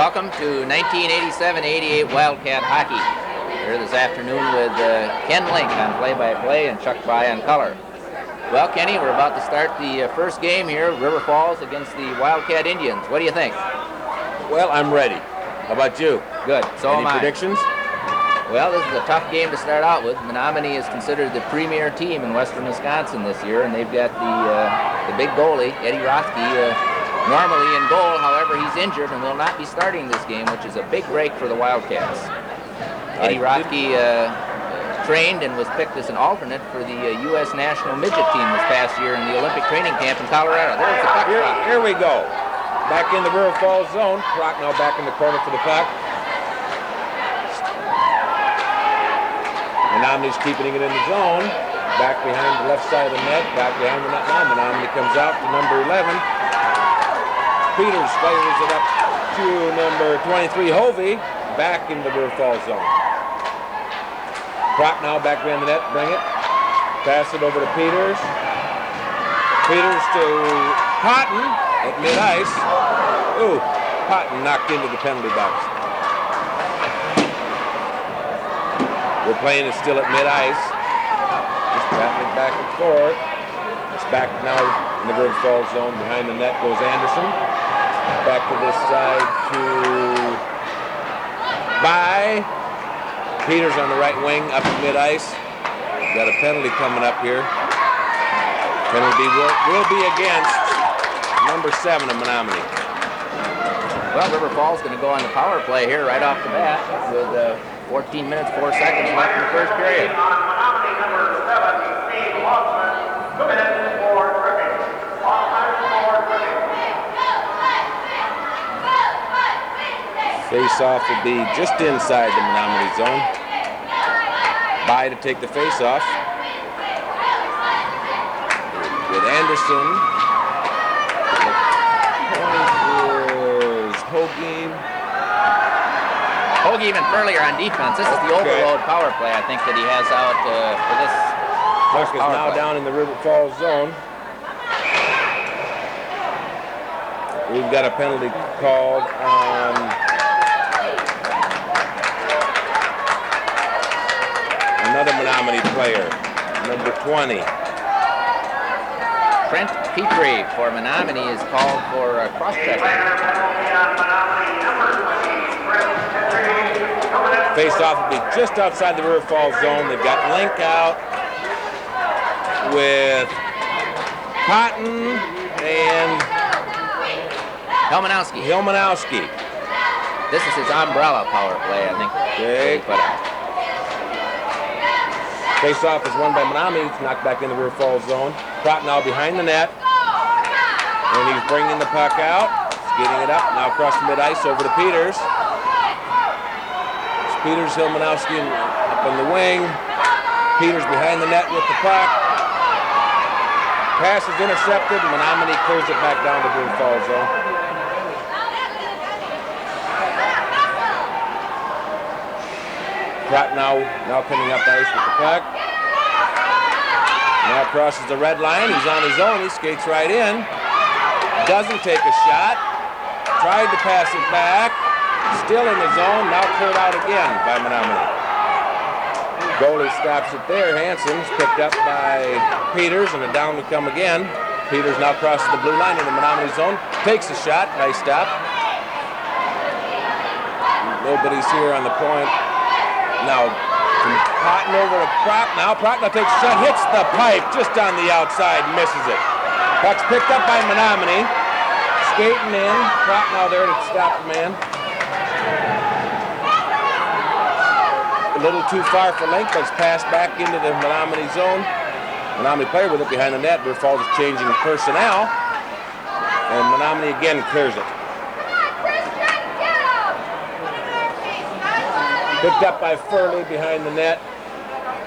Welcome to 1987-88 Wildcat Hockey. Here this afternoon with Ken Link on play-by-play and Chuck By on color. Well, Kenny, we're about to start the first game here, River Falls against the Wildcat Indians. What do you think? Well, I'm ready. How about you? Good. So am I. Any predictions? Well, this is a tough game to start out with. Menomonie is considered the premier team in western Wisconsin this year, and they've got the big goalie, Eddie Rothke, normally in goal. However, he's injured and will not be starting this game, which is a big break for the Wildcats. Eddie Rothke trained and was picked as an alternate for the U.S. national midget team this past year in the Olympic training camp in Colorado. There's the puck drop. Here we go. Back in the River Falls zone. Brock now back in the corner for the puck. Menomonie's keeping it in the zone. Back behind the left side of the net. Back behind the net now. Menomonie comes out to number 11. Peters fires it up to number 23, Hovey. Back in the River Falls zone. Brock now back behind the net. Bring it. Pass it over to Peters. Peters to Cotton at mid-ice. Ooh, Cotton knocked into the penalty box. We're playing it still at mid-ice. Just battling back and forth. It's back now in the River Falls zone. Behind the net goes Anderson. Back to this side to By. Peters on the right wing up at mid-ice. Got a penalty coming up here. Penalty will be against number 7 of Menomonie. Well, River Falls going to go on the power play here right off the bat with 14 minutes, 4 seconds left in the first period. Face-off will be just inside the Menomonie zone. By to take the face-off. With Anderson. The point is Hoagime. Hoagime and Furley are on defense. This is the overload power play, I think, that he has out for this. Puck is now down in the River Falls zone. We've got a penalty called on another Menomonie player, number 20. Trent Petrie for Menomonie is called for cross-checking. Face-off will be just outside the River Falls zone. They've got Link out with Cotton and Hilmanowski. This is his umbrella power play, I think. Okay. Face-off is won by Menomonie. It's knocked back in the River Falls zone. Pratt now behind the net. And he's bringing the puck out. He's getting it up. Now across the mid-ice over to Peters. Peters, Hilmanowski up on the wing. Peters behind the net with the puck. Pass is intercepted. Menomonie clears it back down to the River Falls zone. Pratt now coming up ice with the puck. Now crosses the red line. He's on his own. He skates right in. Doesn't take a shot. Tried to pass it back. Still in the zone, now cleared out again by Menomonie. Goalie stops it there. Hansen's picked up by Peters, and a down to come again. Peters now crosses the blue line in the Menomonie zone. Takes a shot. Nice stop. Nobody's here on the point. Now, from Cotton over to Prock. Now Prock takes a shot. Hits the pipe just on the outside. Misses it. Puck's picked up by Menomonie. Skating in. Prock now there to stop the man. A little too far for Link, but it's passed back into the Menomonie zone. Menomonie player with it behind the net. River Falls is changing personnel. And Menomonie again clears it. Picked up by Furley behind the net.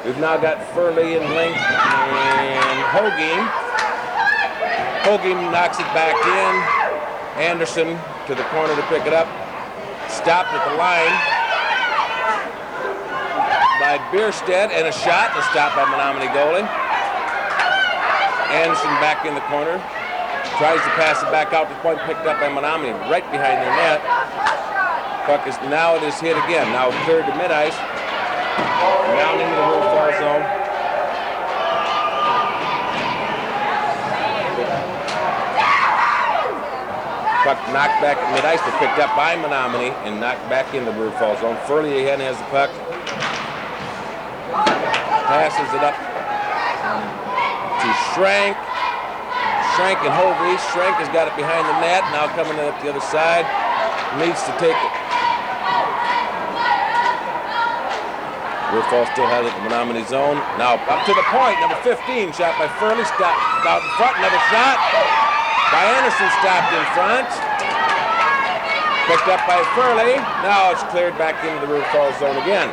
We've now got Furley and Link and Hoagime. Hoagime knocks it back in. Anderson to the corner to pick it up. Stopped at the line by Bierstedt, and a shot, and a stop by Menomonie goalie. Anderson back in the corner. Tries to pass it back out to the point, picked up by Menomonie right behind their net. Puck is now it is hit again. Now cleared to mid-ice. Down into the River Falls zone. Puck knocked back at mid-ice, but picked up by Menomonie and knocked back in the River Falls zone. Furley again has the puck. Passes it up to Schrank. Schrank and Hovey. Schrank has got it behind the net. Now coming up the other side. Needs to take it. River Falls still has it in the Menomonie zone. Now up to the point. Number 15 shot by Furley. Stopped out in front. Another shot by Anderson. Stopped in front. Picked up by Furley. Now it's cleared back into the River Falls zone again.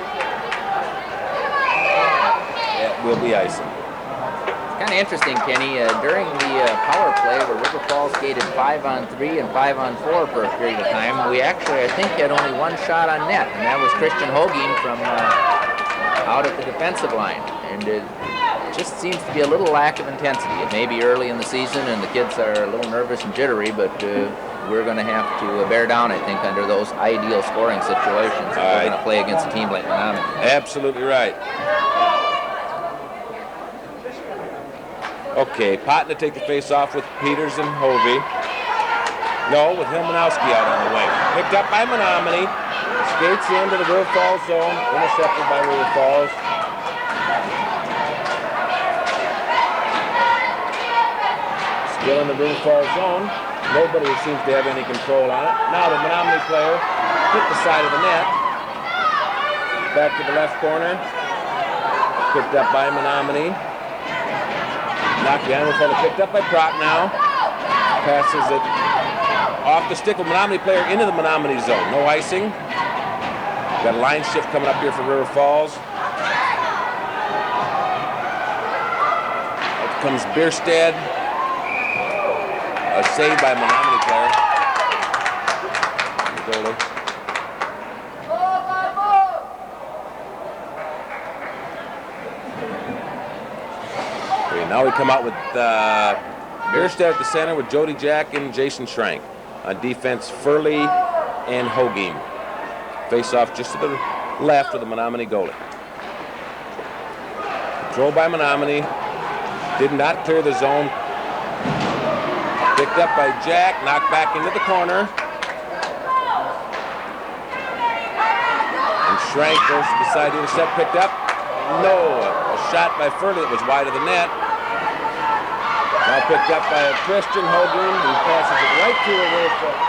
It will be icing. Kind of interesting, Kenny. During the power play where River Falls skated 5-on-3 and 5-on-4 for a period of time, we actually, I think, had only one shot on net, and that was Christian Hoging from out at the defensive line. And it just seems to be a little lack of intensity. It may be early in the season and the kids are a little nervous and jittery, but we're going to have to bear down, I think, under those ideal scoring situations if we're going to play against a team like Menomonie. Absolutely right. Okay, Potton to take the face-off with Peters and Hovey. No, with Hilmanowski out on the wing. Picked up by Menomonie. Skates into the River Falls zone. Intercepted by River Falls. Still in the River Falls zone. Nobody seems to have any control on it. Now the Menomonie player hit the side of the net. Back to the left corner. Picked up by Menomonie. Knocked down, picked up by Prock now. Passes it off the stick of Menomonie player into the Menomonie zone. No icing. Got a line shift coming up here for River Falls. Up comes Bierstead. A save by Menomonie player. The goalie. Now we come out with Bierstead at the center with Jody Jack and Jason Schrank. On defense, Furley and Hoging. Face off just to the left of the Menomonie goalie. Controlled by Menomonie. Did not clear the zone. Picked up by Jack. Knocked back into the corner. And Schrank goes to the side to intercept. Picked up. No. A shot by Furley that was wide of the net. Now picked up by Christian Hoging, who passes it right to a River Falls.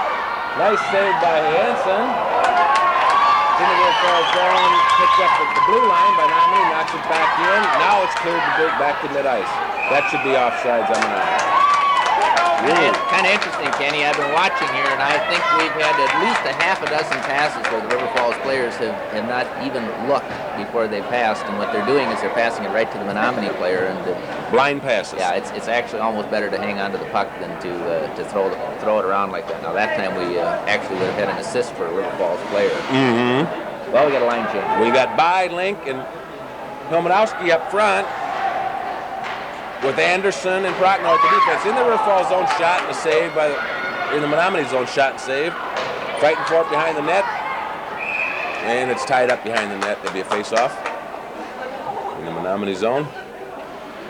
Nice save by Hansen. In the River Falls zone, picked up at the blue line by Menomonie, knocks it back in. Now it's cleared back to mid-ice. That should be offsides on Menomonie. Kind of interesting, Kenny. I've been watching here, and I think we've had at least a half a dozen passes where the River Falls players have not even looked before they passed, and what they're doing is they're passing it right to the Menomonie player. And blind passes. Yeah, it's actually almost better to hang on to the puck than to throw it around like that. Now that time we actually would have had an assist for a River Falls player. Mm-hmm. Well, we got a line change. We got Link and Hilmanowski up front with Anderson and Prochnow at the defense. In the River Falls zone, shot and a save in the Menomonie zone, shot and save. Fighting for it behind the net. And it's tied up behind the net. There'll be a face-off in the Menomonie zone.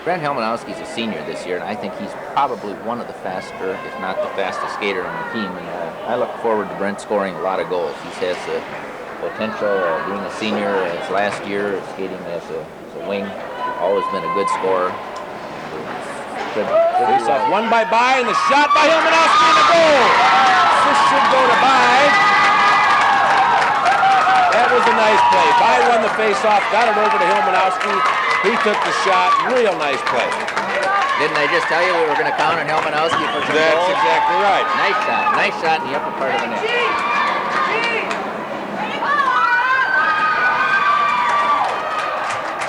Brent Hilmanowski's a senior this year, and I think he's probably one of the faster, if not the fastest skater on the team. And I look forward to Brent scoring a lot of goals. He has the potential being a senior. His last year skating as a wing. Always been a good scorer. Face off, won by and the shot by Hilmanowski in the goal. This should go to That was a nice play. Won the face off, got it over to Hilmanowski. He took the shot. Real nice play. Didn't I just tell you we were going to count on Hilmanowski for some That's goals? exactly right. Nice shot. Nice shot in the upper part of the net.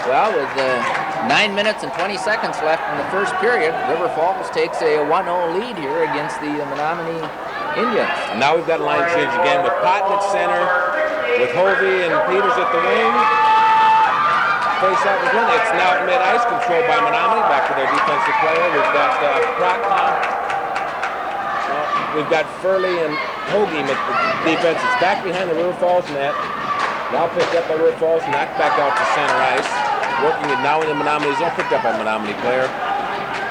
Well, with 9 minutes and 20 seconds left in the first period, River Falls takes a 1-0 lead here against the Menomonie Indians. And now we've got a line change again with Potton at center, with Hovey and Peters at the wing. Face-off is won. It's now at mid-ice, controlled by Menomonie. Back to their defensive player. We've got Prochnow. We've got Furley and Hoagie with the defense. It's back behind the River Falls net. Now picked up by River Falls, knocked back out to center ice. Working it now in the Menomonie zone, picked up by Menomonie player.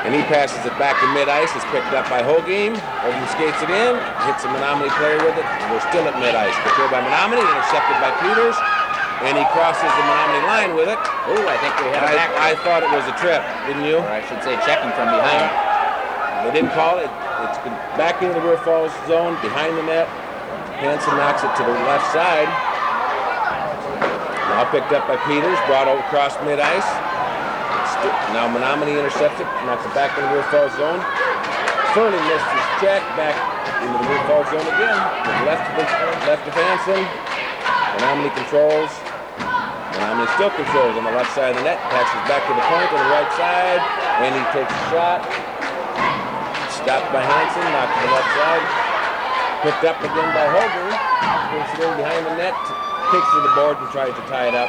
And he passes it back to mid-ice. It's picked up by Hoagie. Hoagie skates it in, hits a Menomonie player with it. We're still at mid-ice. Controlled by Menomonie, intercepted by Peters. And he crosses the Menomonie line with it. Ooh, I think we had a back. I thought it was a trip, didn't you? Or I should say checking from behind. They didn't call it. It's been back into the River Falls zone, behind the net. Hansen knocks it to the left side. Now picked up by Peters, brought over across mid-ice. Now Menomonie intercepts it, knocks it back into the River Falls zone. Furley missed his check, back into the River Falls zone again. Left of Hansen. Menomonie controls. Menomonie still controls on the left side of the net. Passes back to the point on the right side. And he takes a shot. Stopped by Hansen, knocked to the left side. Picked up again by Hoagie. Puts it in behind the net. Kicks to the board and tries to tie it up.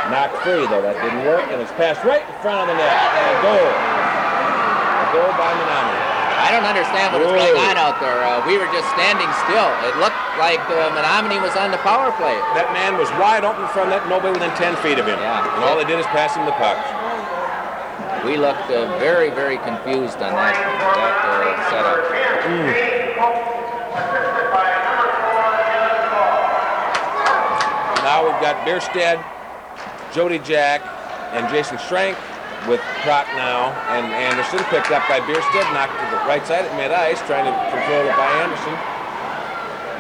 Knocked free, though that didn't work, and it's passed right in front of the net. And a goal. A goal by Menomonie. I don't understand what was going on out there. We were just standing still. It looked like Menomonie was on the power play. That man was wide open from that, nobody within 10 feet of him. Yeah. And all they did is pass him the puck. We looked very, very confused on that setup. Now we've got Bierstead, Jody Jack, and Jason Schrank with Prock now, and Anderson picked up by Bierstead, knocked to the right side at mid-ice, trying to control it by Anderson.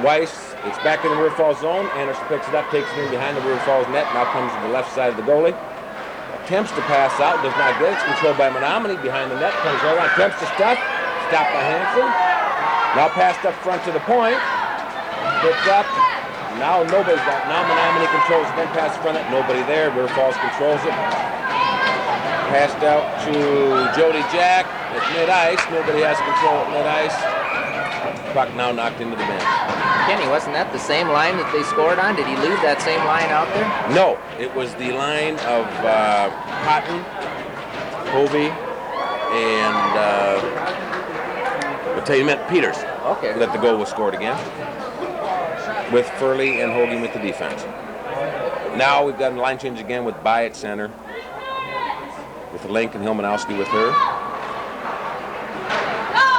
Weiss, it's back in the River Falls zone. Anderson picks it up, takes it in behind the River Falls net, now comes to the left side of the goalie. Attempts to pass out, does not get it. It's controlled by Menomonie behind the net, comes right around, attempts to stop, stopped by Hansen. Now passed up front to the point, picked up. Now nobody's got. Now Menomonie controls it. Then pass in front of it. Nobody there. River Falls controls it. Passed out to Jody Jack at mid-ice. Nobody has control at mid-ice. Puck now knocked into the bench. Kenny, wasn't that the same line that they scored on? Did he leave that same line out there? No, it was the line of Cotton, Hovey, and I'll tell you, meant Peters. Okay. That the goal was scored against, with Furley and Hoagie with the defense. Now we've got a line change again with By at center, with Link and Hilmanowski with her.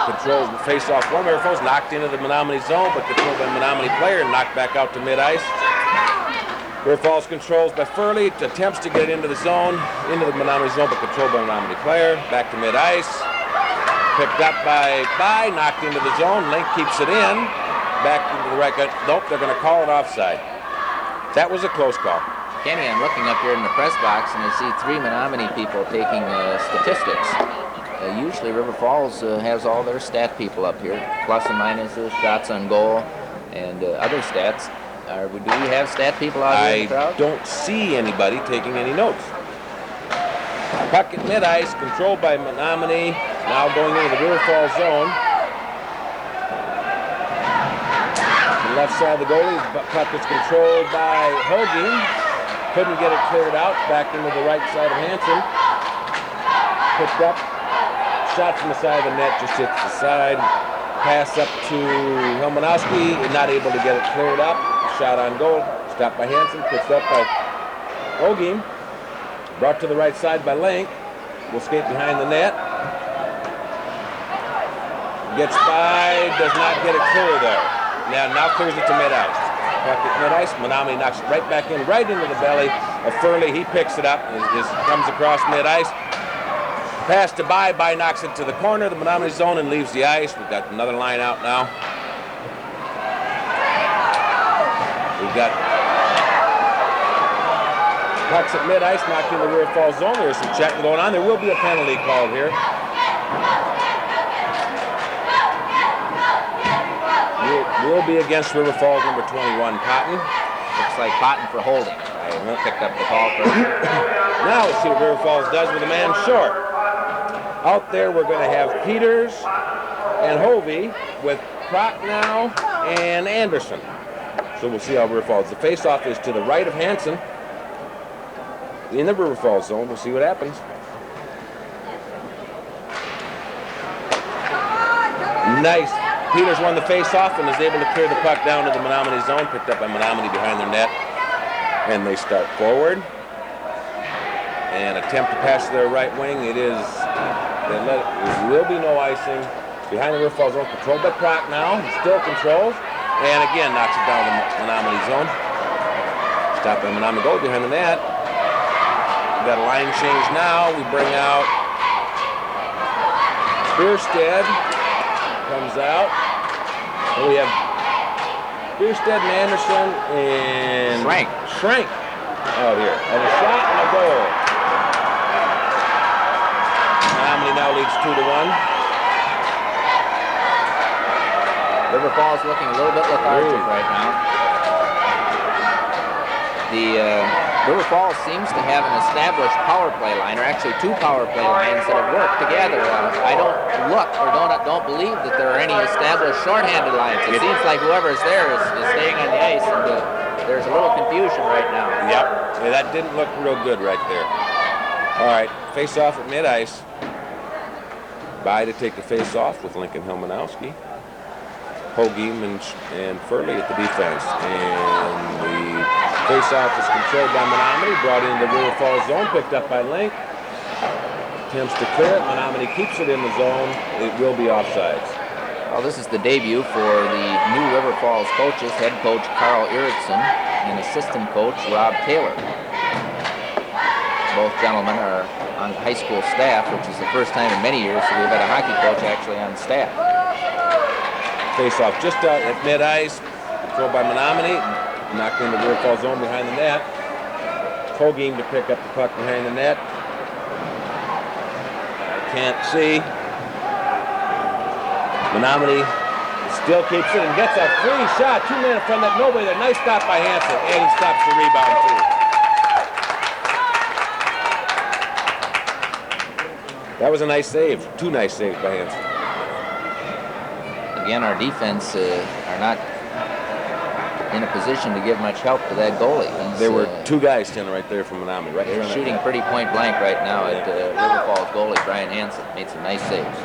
Controls the face-off one. River Falls knocked into the Menomonie zone, but controlled by Menomonie player and knocked back out to mid-ice. River Falls controls by Furley, attempts to get into the zone, into the Menomonie zone, but controlled by Menomonie player. Back to mid-ice. Picked up by knocked into the zone. Link keeps it in. Back into the right. Nope, they're going to call it offside. That was a close call. Kenny, I'm looking up here in the press box and I see 3 Menomonie people taking statistics. Usually River Falls has all their stat people up here, plus and minuses, shots on goal, and other stats. Do we have stat people out here in the crowd? I don't see anybody taking any notes. Puck at mid-ice, controlled by Menomonie, now going into the River Falls zone. The left side of the goalie, puck is controlled by Hoagie. Couldn't get it cleared out, back into the right side of Hansen. Picked up, shot from the side of the net, just hits the side. Pass up to Hilmanowski, not able to get it cleared up. Shot on goal, stopped by Hansen, picked up by Hoagie. Brought to the right side by Link. Will skate behind the net. Gets by, does not get it clear though. Now clears it to mid-ice. Puck at mid-ice, Menomonie knocks it right back in, right into the belly of Furley. He picks it up, comes across mid-ice. Pass to By knocks it to the corner of the Menomonie zone and leaves the ice. We've got another line out now. We've got pucks at mid-ice, knocked into the River Falls zone. There's some checking going on. There will be a penalty called here. Will be against River Falls number 21, Cotton. Looks like Cotton for holding. I picked up the call for Now let's see what River Falls does with a man short. Out there we're going to have Peters and Hovey with Prock now and Anderson. So we'll see how River Falls. The face-off is to the right of Hansen in the River Falls zone. We'll see what happens. Nice Peters won the face-off and is able to clear the puck down to the Menomonie zone, picked up by Menomonie behind their net. And they start forward. And attempt to pass to their right wing. There will be no icing. Behind the River Falls zone, controlled by Proc now. He still controls. And again, knocks it down to the Menomonie zone. Stopped by Menomonie goal behind the net. We got a line change now. We bring out Bierstead. Comes out. And we have Bierstead and Anderson and Schrank out here. And a shot and a goal. Menomonie now leads 2-1. River Falls looking a little bit lethargic right now. The River Falls seems to have an established power play line, or actually 2 power play lines that have worked together. I don't don't believe that there are any established shorthanded lines. It seems like whoever's there is staying on the ice, and there's a little confusion right now. Yep, yeah, that didn't look real good right there. All right, face off at mid-ice. By to take the face off with Lincoln Hilmanowski. Hogeem and Furley at the defense. And the face-off is controlled by Menomonie, brought into the River Falls zone, picked up by Link. Attempts to clear it. Menomonie keeps it in the zone. It will be offsides. Well, this is the debut for the new River Falls coaches, head coach Carl Erickson and assistant coach Rob Taylor. Both gentlemen are on high school staff, which is the first time in many years that we've had a hockey coach actually on staff. Face-off just out at mid-ice, controlled by Menomonie, knocked into the River Falls zone behind the net. Hogeem to pick up the puck behind the net. Can't see. Menomonie still keeps it and gets a free shot. 2 men in front of that. Nobody there. Nice stop by Hansen, and he stops the rebound too. That was a nice save. 2 nice saves by Hansen. Again, our defense are not in a position to give much help to that goalie. There were 2 guys standing right there from Menomonie. Right, they're shooting pretty point blank right now at River Falls goalie Brian Hansen. Made some nice saves.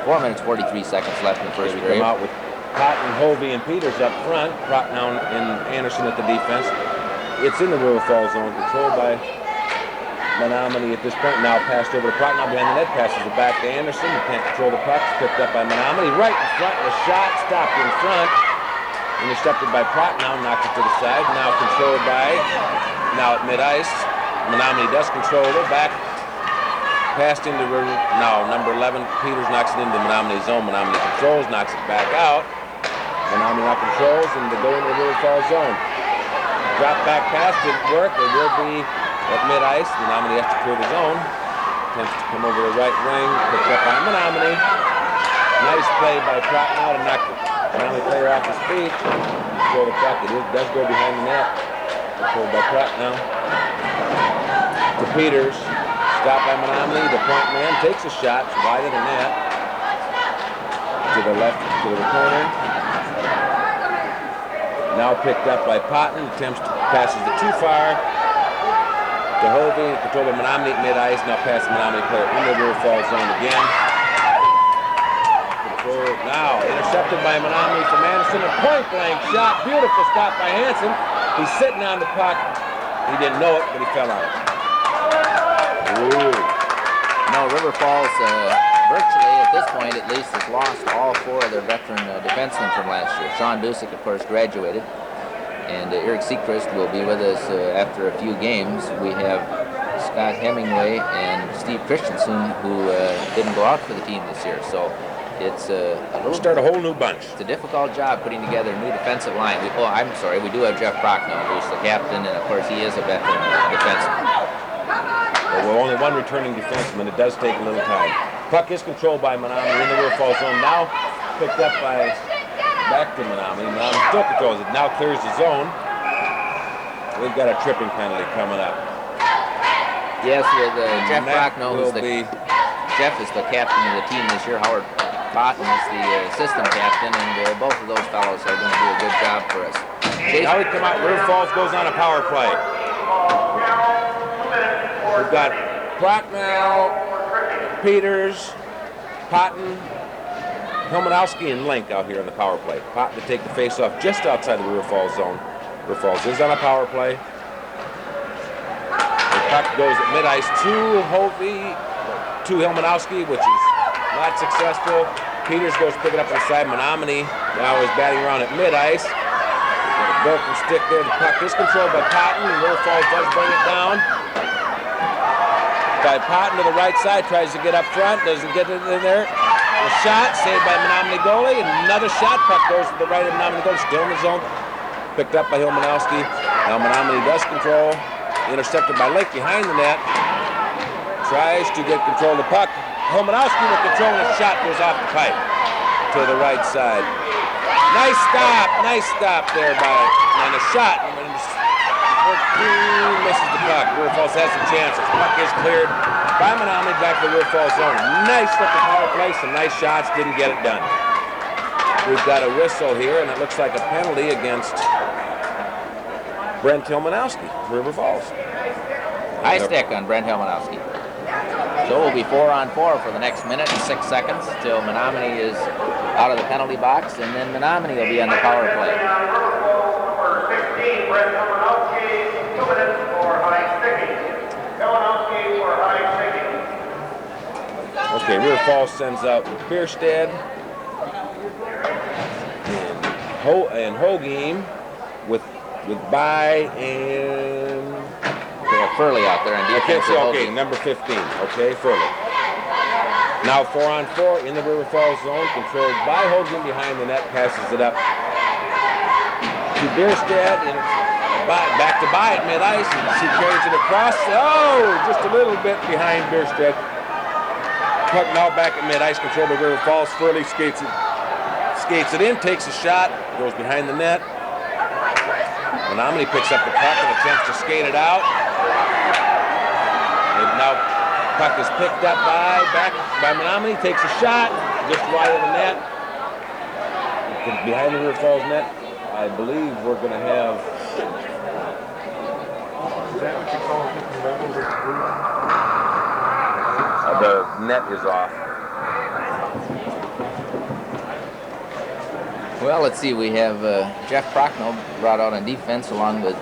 4 minutes, 43 seconds left in the first period. We come out with Cotton, Hovey, and Peters up front. Prochnow and Anderson at the defense. It's in the River Falls zone, controlled by Menomonie at this point. Now passed over to Prochnow behind the net. Passes it back to Anderson. He can't control the puck. Picked up by Menomonie. Right in front. The shot stopped in front. Intercepted by Prochnow. Knocked it to the side. Now controlled by, now at mid-ice. Menomonie does control it. Back. Passed into River. Now number 11. Peters knocks it into Menomonie zone. Menomonie controls. Knocks it back out. Menomonie now controls and they go into the River Falls zone. Drop back pass didn't work. It will be at mid-ice. Menomonie has to clear the zone. Attempts to come over the right wing. Picked up by Menomonie. Nice play by Prochnow to knock the Menomonie player off his feet. Control the puck. It does go behind the net. Controlled by Prochnow. To Peters. Stopped by Menomonie. The point man takes a shot. It's wide of the net. To the left, to the corner. Now picked up by Potton. Attempts to passes it too far. To Hovey, control by Menomonie at mid-ice. Now pass the Menomonie player in the River Falls zone again. Control now intercepted by Menomonie from Anderson. A point-blank shot. Beautiful stop by Hansen. He's sitting on the puck. He didn't know it, but he fell on it. Ooh. No, River Falls virtually, at this point at least, has lost all 4 of their veteran defensemen from last year. Sean Dusick, of course, graduated. And Eric Seacrest will be with us after a few games. We have Scott Hemingway and Steve Christensen, who didn't go out for the team this year. So it's We'll start a whole new bunch. It's a difficult job putting together a new defensive line. We do have Jeff Prochnow, who's the captain, and of course he is a veteran defenseman. Well, we're only 1 returning defenseman. It does take a little time. Puck is controlled by Menomonie in the River Falls zone. Now picked up by back to Menomonie. Menomonie still controls it. Now clears the zone. We've got a tripping penalty coming up. Yes, with Jeff Prochnow, Jeff is the captain of the team this year. Howard Potton is the assistant captain, and both of those fellows are going to do a good job for us. Now we come out. River Falls goes on a power play. We've got Prochnow, Peters, Potton, Menomonie and Link out here in the power play. Pot to take the face-off just outside the River Falls zone. River Falls is on a power play. The puck goes at mid-ice to Hovey, to Menomonie, which is not successful. Peters goes to pick it up inside. Menomonie now is batting around at mid-ice. A broken stick there. The puck is controlled by Patton, and River Falls does bring it down. By Patton to the right side, tries to get up front, doesn't get it in there. A shot saved by Menomonie goalie, and another shot. Puck goes to the right of Menomonie goalie, still in the zone. Picked up by Menomonie. Now Menomonie does control. Intercepted by Link behind the net. Tries to get control of the puck. Menomonie with control, and a shot goes off the pipe to the right side. Nice stop there by, and a shot. Misses the puck. River Falls has some chances. Puck is cleared by Menomonie back to the River Falls zone. Nice looking power play, some nice shots, didn't get it done. We've got a whistle here, and it looks like a penalty against Brent Menomonie, River Falls. High stick on Brent Menomonie. So it will be 4-on-4 for the next minute and 6 seconds till Menomonie is out of the penalty box, and then Menomonie will be on the power play. Number 16, Brent Menomonie, 2 minutes for high sticking. Menomonie for high sticking. Okay, River Falls sends out Bierstead and Hogem with By and Furley out there in defense. Okay, number 15. Okay, Furley. Now 4-on-4 in the River Falls zone, controlled by Hogan behind the net, passes it up to Bierstead, and back to By at mid-ice, and she carries it across. Oh, just a little bit behind Bierstead. Puck now back at mid-ice, controlled by River Falls. Furley skates it in, takes a shot, goes behind the net. Menomonie picks up the puck and attempts to skate it out. And now puck is picked up by Menomonie, takes a shot just wide of the net. Behind the River Falls net, I believe we're going to have. Is that what you call it? The net is off. Well, let's see. We have Jeff Prochnow brought out on defense along with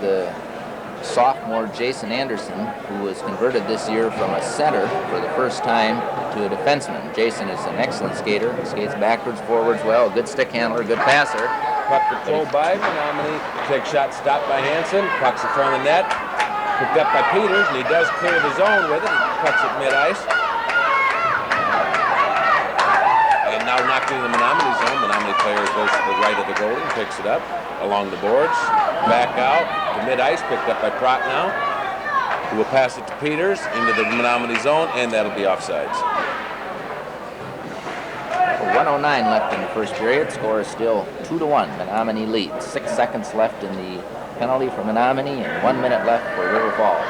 sophomore Jason Anderson, who was converted this year from a center for the first time to a defenseman. Jason is an excellent skater. He skates backwards, forwards well, a good stick handler, good passer. Puck controlled by Menomonie. Take shot stopped by Hansen. Puck's in front of the net. Picked up by Peters, and he does clear the zone with it. Puck's at mid-ice. And now knocked into the Menomonie zone. Menomonie player goes to the right of the goalie and picks it up along the boards. Back out to mid-ice, picked up by Prochnow, who will pass it to Peters into the Menomonie zone, and that'll be offsides. 1:09 left in the first period. Score is still 2-1. Menomonie leads. 6 seconds left in the penalty for Menomonie, and 1 minute left for River Falls.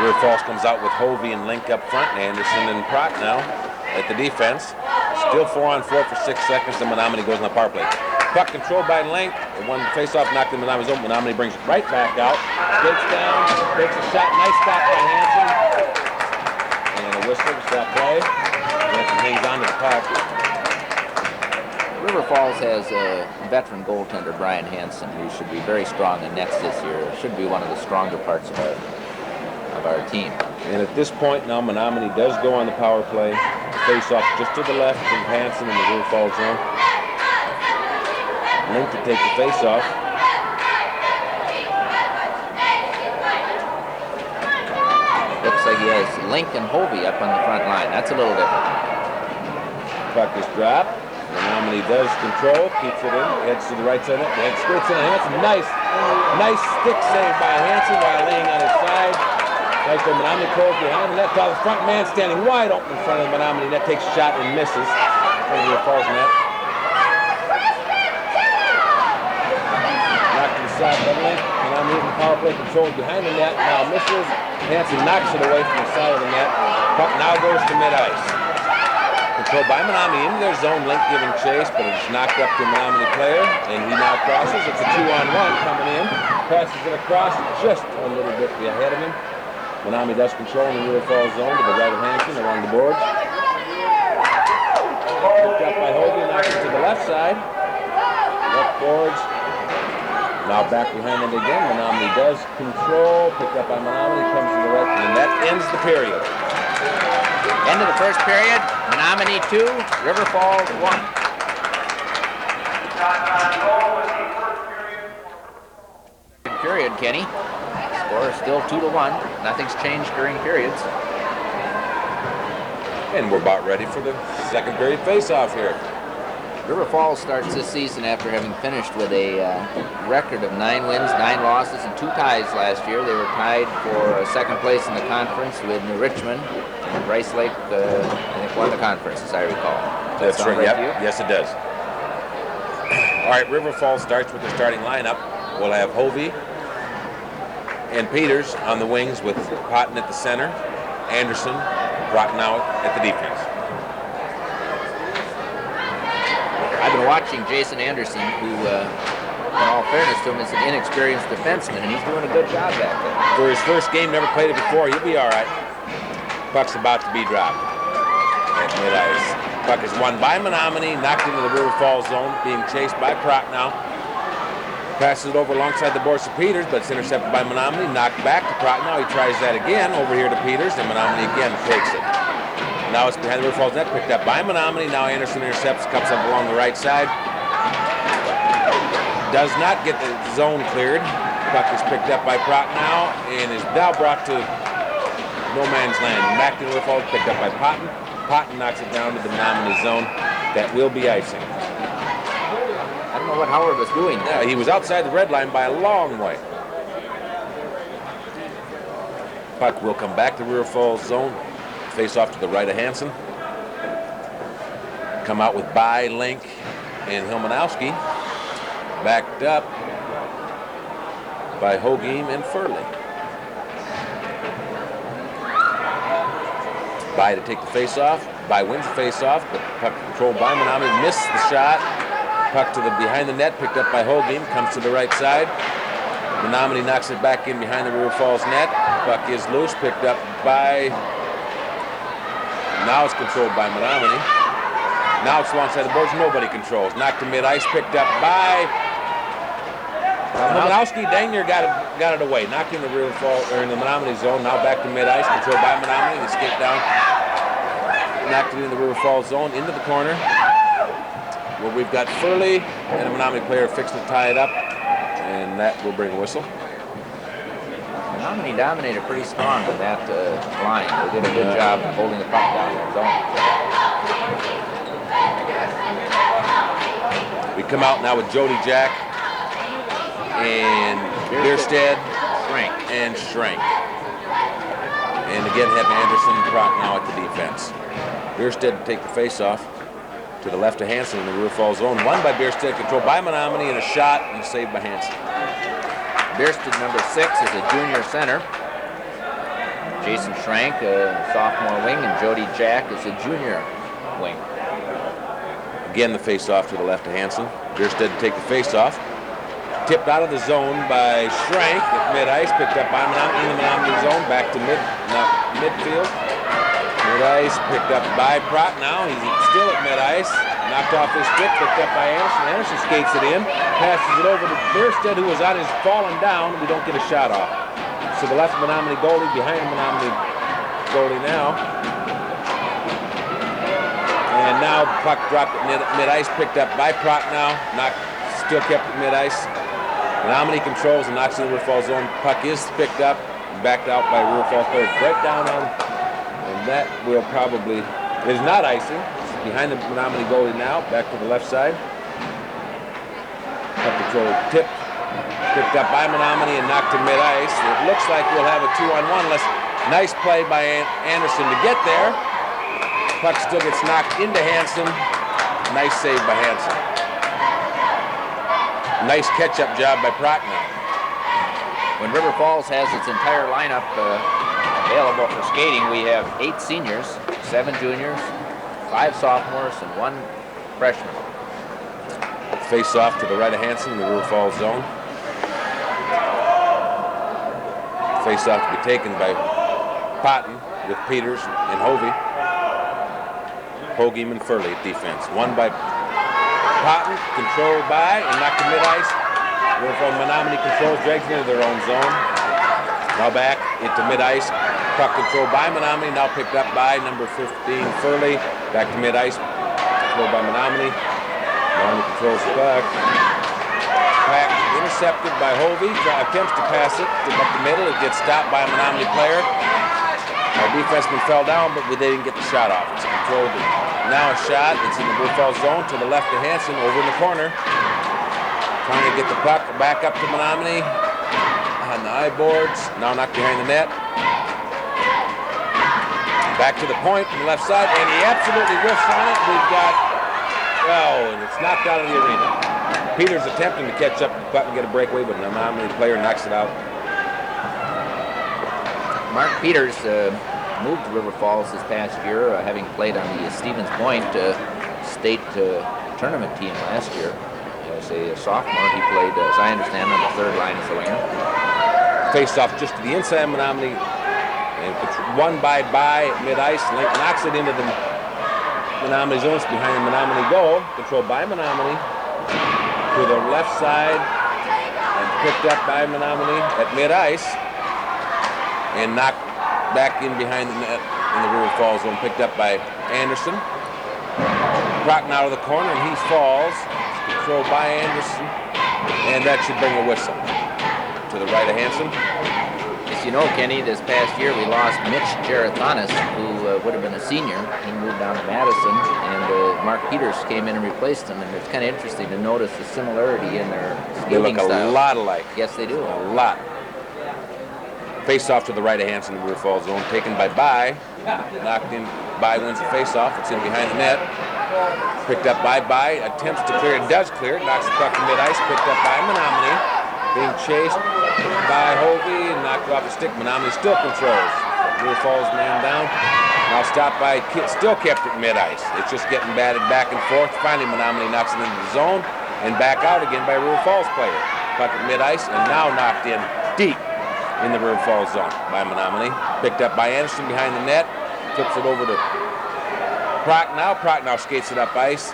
River Falls comes out with Hovey and Link up front, and Anderson and Prochnow at the defense. Still 4-on-4 for 6 seconds, and Menomonie goes on the power play. Puck controlled by Link. One face-off knocked in Menomonie's zone. Menomonie brings it right back out. Gets down, takes a shot. Nice stop by Hansen. And a whistle to stop play. Hansen hangs on to the puck. River Falls has a veteran goaltender, Brian Hansen, who should be very strong in nets this year. Should be one of the stronger parts of our team. And at this point now, Menomonie does go on the power play. Face-off just to the left from Hansen in the River Falls zone. Link to take the face-off. Looks like he has Link and Hovey up on the front line. That's a little different. Puck is dropped. Menomonie does control, keeps it in, heads to the right side, and skirts in Hansen. Nice stick save by Hansen while laying on his side. Right there, Menomonie pulls behind the net. The front man standing wide open in front of the Menomonie net, takes a shot and misses. Over the Falls net. Knocked to the side by Link. Menomonie in the power play, controlled behind the net. Now misses. Hansen knocks it away from the side of the net. Puck now goes to mid-ice. Controlled by Menomonie into their zone. Link giving chase, but it's knocked up to a Menomonie player, and he now crosses. It's a 2-on-1 coming in. Passes it across just a little bit ahead of him. Menomonie does control in the River Falls zone to the right of Hansen along the boards. Now back behind it again. Menomonie does control. Picked up by Menomonie. Comes to the right. And that ends the period. End of the first period. Menomonie 2, River Falls 1. Period, Kenny. Score is still 2-1. Nothing's changed during periods. And we're about ready for the second period face-off here. River Falls starts this season after having finished with a record of 9 wins, 9 losses, and 2 ties last year. They were tied for second place in the conference with New Richmond. And Rice Lake, I think, won the conference, as I recall. That's right. Right. Yep. Yes, it does. All right, River Falls starts with the starting lineup. We'll have Hovey and Peters on the wings with Potton at the center, Anderson, Rottenau at the defense. I've been watching Jason Anderson, who, in all fairness to him, is an inexperienced defenseman, and he's doing a good job back there. For his first game, never played it before, he'll be all right. Puck's about to be dropped at mid-ice. Puck is won by Menomonie, knocked into the River Falls zone, being chased by Prochnow. Passes it over alongside the boards to Peters, but it's intercepted by Menomonie, knocked back to Prochnow. He tries that again over here to Peters, and Menomonie again takes it. Now it's behind the River Falls net, picked up by Menomonie. Now Anderson intercepts, comes up along the right side. Does not get the zone cleared. Puck is picked up by Prochnow and is now brought to no man's land. Back to the River Falls, picked up by Potton. Potton knocks it down to the Menomonie zone. That will be icing. I don't know what Howard was doing there. Yeah, he was outside the red line by a long way. Puck will come back to River Falls zone. Face off to the right of Hansen. Come out with By, Link, and Hilmanowski. Backed up by Hogeem and Furley. By to take the face-off. By wins the face-off, but puck controlled by Menomonie. Missed the shot. Puck to the behind the net, picked up by Hogeem. Comes to the right side. Menomonie knocks it back in behind the River Falls net. Puck is loose, picked up by... Now it's controlled by Menomonie. Now it's alongside the boards. Nobody controls. Knocked to mid-ice. Picked up by Hilmanowski. Dang near got it away. Knocked in the River Falls or in the Menomonie zone. Now back to mid-ice. Controlled by Menomonie. They skate down. Knocked it in the River Falls zone into the corner. Where we've got Furley and a Menomonie player fixing to tie it up, and that will bring a whistle. Menomonie dominated pretty strong with that line. They did a good job holding the puck down in their zone. We come out now with Jody Jack and Bierstead, Schrank. and Schrank. And again have Anderson and Prochnow at the defense. Bierstead to take the face-off to the left of Hansen in the River Falls zone. Won by Bierstead, controlled by Menomonie, and a shot and a save by Hansen. Bierstead, number 6, is a junior center. Jason Schrank, a sophomore wing, and Jody Jack is a junior wing. Again, the face-off to the left of Hansen. Bierstead to take the face-off. Tipped out of the zone by Schrank at mid-ice. Picked up by Menomonie in the Menomonie zone. Back to midfield. Mid-ice picked up by Prochnow. He's still at mid-ice. Knocked off his stick. Picked up by Anderson. Anderson skates it in. Passes it over to Bierstead, who was on his falling down. We don't get a shot off. So the left Menomonie goalie behind Menomonie goalie now. And now puck dropped at mid-ice, picked up by Prochnow, still kept at mid-ice. Menomonie controls and knocks in the River Falls zone. Puck is picked up, backed out by River Falls players. Right down on, and that will probably, it is not icing. It's behind the Menomonie goalie now, back to the left side. Puck control tipped, picked up by Menomonie and knocked to mid-ice. It looks like we'll have a 2-on-1. Nice play by Anderson to get there. Puck still gets knocked into Hansen. Nice save by Hansen. Nice catch-up job by Prochnow. When River Falls has its entire lineup available for skating, we have 8 seniors, 7 juniors, 5 sophomores, and 1 freshman. Face off to the right of Hansen in the River Falls zone. Face off to be taken by Potton with Peters and Hovey. Hogeem and Furley at defense. Won by Potton, controlled by, and knocked to mid-ice. River Falls Menomonie controls, drags it into their own zone. Now back into mid-ice. Puck controlled by Menomonie, now picked up by number 15, Furley. Back to mid-ice, controlled by Menomonie. Menomonie controls the puck. Pack intercepted by Hovey, attempts to pass it up the middle. It gets stopped by a Menomonie player. Our defenseman fell down, but they didn't get the shot off. It's controlled. Now a shot. It's in the River Falls zone to the left of Hansen, over in the corner. Trying to get the puck back up to Menomonie on the eye boards. Now knocked behind the net. Back to the point on the left side, and he absolutely whiffs on it. We've got, and it's knocked out of the arena. Peters attempting to catch up the puck and get a breakaway, but the Menomonie player knocks it out. Mark Peters moved to River Falls this past year, having played on the Stevens Point state tournament team last year. As a sophomore, he played, as I understand, on the third line as a winger. Faced off just to the inside of Menomonie, and won by at mid-ice. Knocks it into the Menomonie zones behind the Menomonie goal. Controlled by Menomonie to the left side, and picked up by Menomonie at mid-ice. And knocked back in behind the net in the River Falls zone, picked up by Anderson. Rocked out of the corner, and he falls. Controlled by Anderson, and that should bring a whistle to the right of Hansen. As you know, Kenny, this past year we lost Mitch Gerathanis, who would have been a senior. He moved down to Madison, and Mark Peters came in and replaced him. And it's kind of interesting to notice the similarity in their skating style. They look a lot alike. Yes, they do. A lot. Face off to the right of Hansen in the River Falls zone, taken by By. Knocked in. By wins the face off. It's in behind the net. Picked up by attempts to clear it, does clear it, knocks the puck to mid-ice, picked up by Menomonie, being chased by Hovey and knocked off the stick. Menomonie still controls. River Falls man down. Now stopped by, still kept it mid-ice. It's just getting batted back and forth. Finally Menomonie knocks it into the zone and back out again by a River Falls player. Puck at mid-ice and now knocked in deep in the River Falls zone by Menomonie. Picked up by Anderson behind the net, flips it over to Prochnow. Prochnow skates it up ice.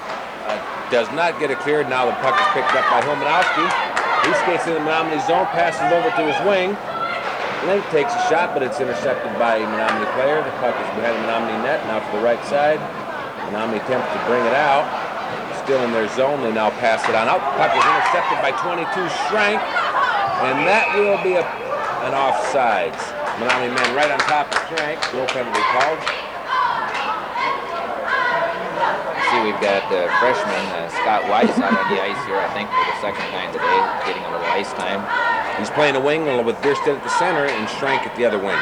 Does not get it cleared. Now the puck is picked up by Homanowski. He skates in the Menomonie zone, passes over to his wing. Link takes a shot, but it's intercepted by a Menomonie player. The puck is behind the Menomonie net, now to the right side. Menomonie attempts to bring it out. Still in their zone. They now pass it on out. The puck is intercepted by 22 Schrank, and that will be an offsides. Menomonie man right on top of Schrank. No penalty called. See, we've got freshman Scott Weiss out on the ice here, I think, for the second time today, getting a little ice time. He's playing a wing with Bierstedt at the center and Schrank at the other wing.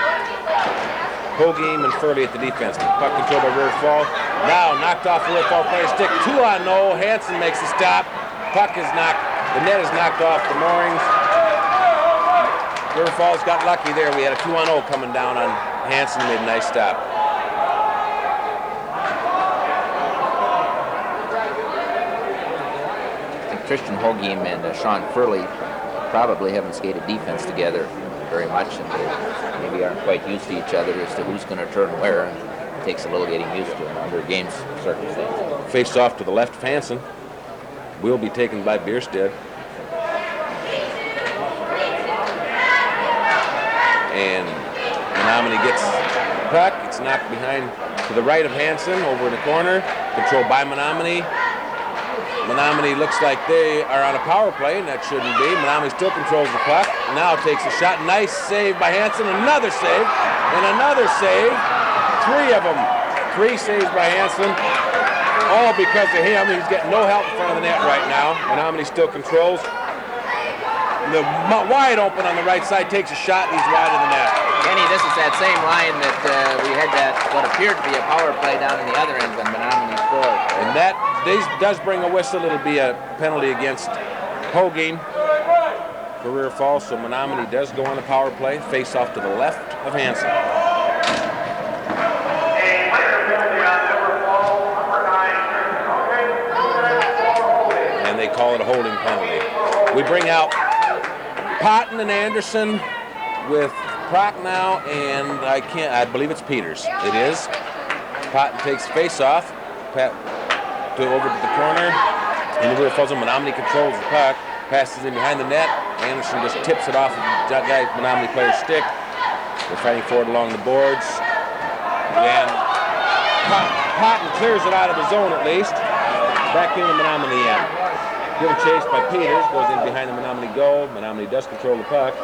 Hogheim and Furley at the defense. Puck controlled by River Falls. Now knocked off the River Falls player stick. 2-on-0. Hansen makes the stop. Puck is knocked. The net is knocked off the moorings. River Falls got lucky there. We had a 2-on-0 coming down on Hansen. Made a nice stop. Christian Hogheim and Sean Furley probably haven't skated defense together very much, and they maybe aren't quite used to each other as to who's going to turn where. It takes a little getting used to under games circumstances. Faced off to the left of Hansen. Will be taken by Bierstedt. And Menomonie gets the puck. It's knocked behind to the right of Hansen over in the corner. Controlled by Menomonie. Menomonie looks like they are on a power play, and that shouldn't be. Menomonie still controls the puck. Now takes a shot. Nice save by Hansen. Another save. And another save. 3 of them. 3 saves by Hansen. All because of him. He's getting no help in front of the net right now. Menomonie still controls. The wide open on the right side takes a shot, and he's wide of the net. Kenny, this is that same line that we had that what appeared to be a power play down in the other end when Menomonie scored. And that does bring a whistle. It'll be a penalty against Hogheim for River Falls. So Menomonie does go on the power play. Face off to the left of Hansen. And they call it a holding penalty. We bring out Potton and Anderson with Prochnow and I believe it's Peters. It is. Potton takes face off. Over to the corner. In the River Falls, Menomonie controls the puck. Passes in behind the net. Anderson just tips it off of the guy, Menomonie player's stick. They're fighting forward along the boards. And Patton clears it out of the zone at least. Back into Menomonie end. Given chase by Peters. Goes in behind the Menomonie goal. Menomonie does control the puck.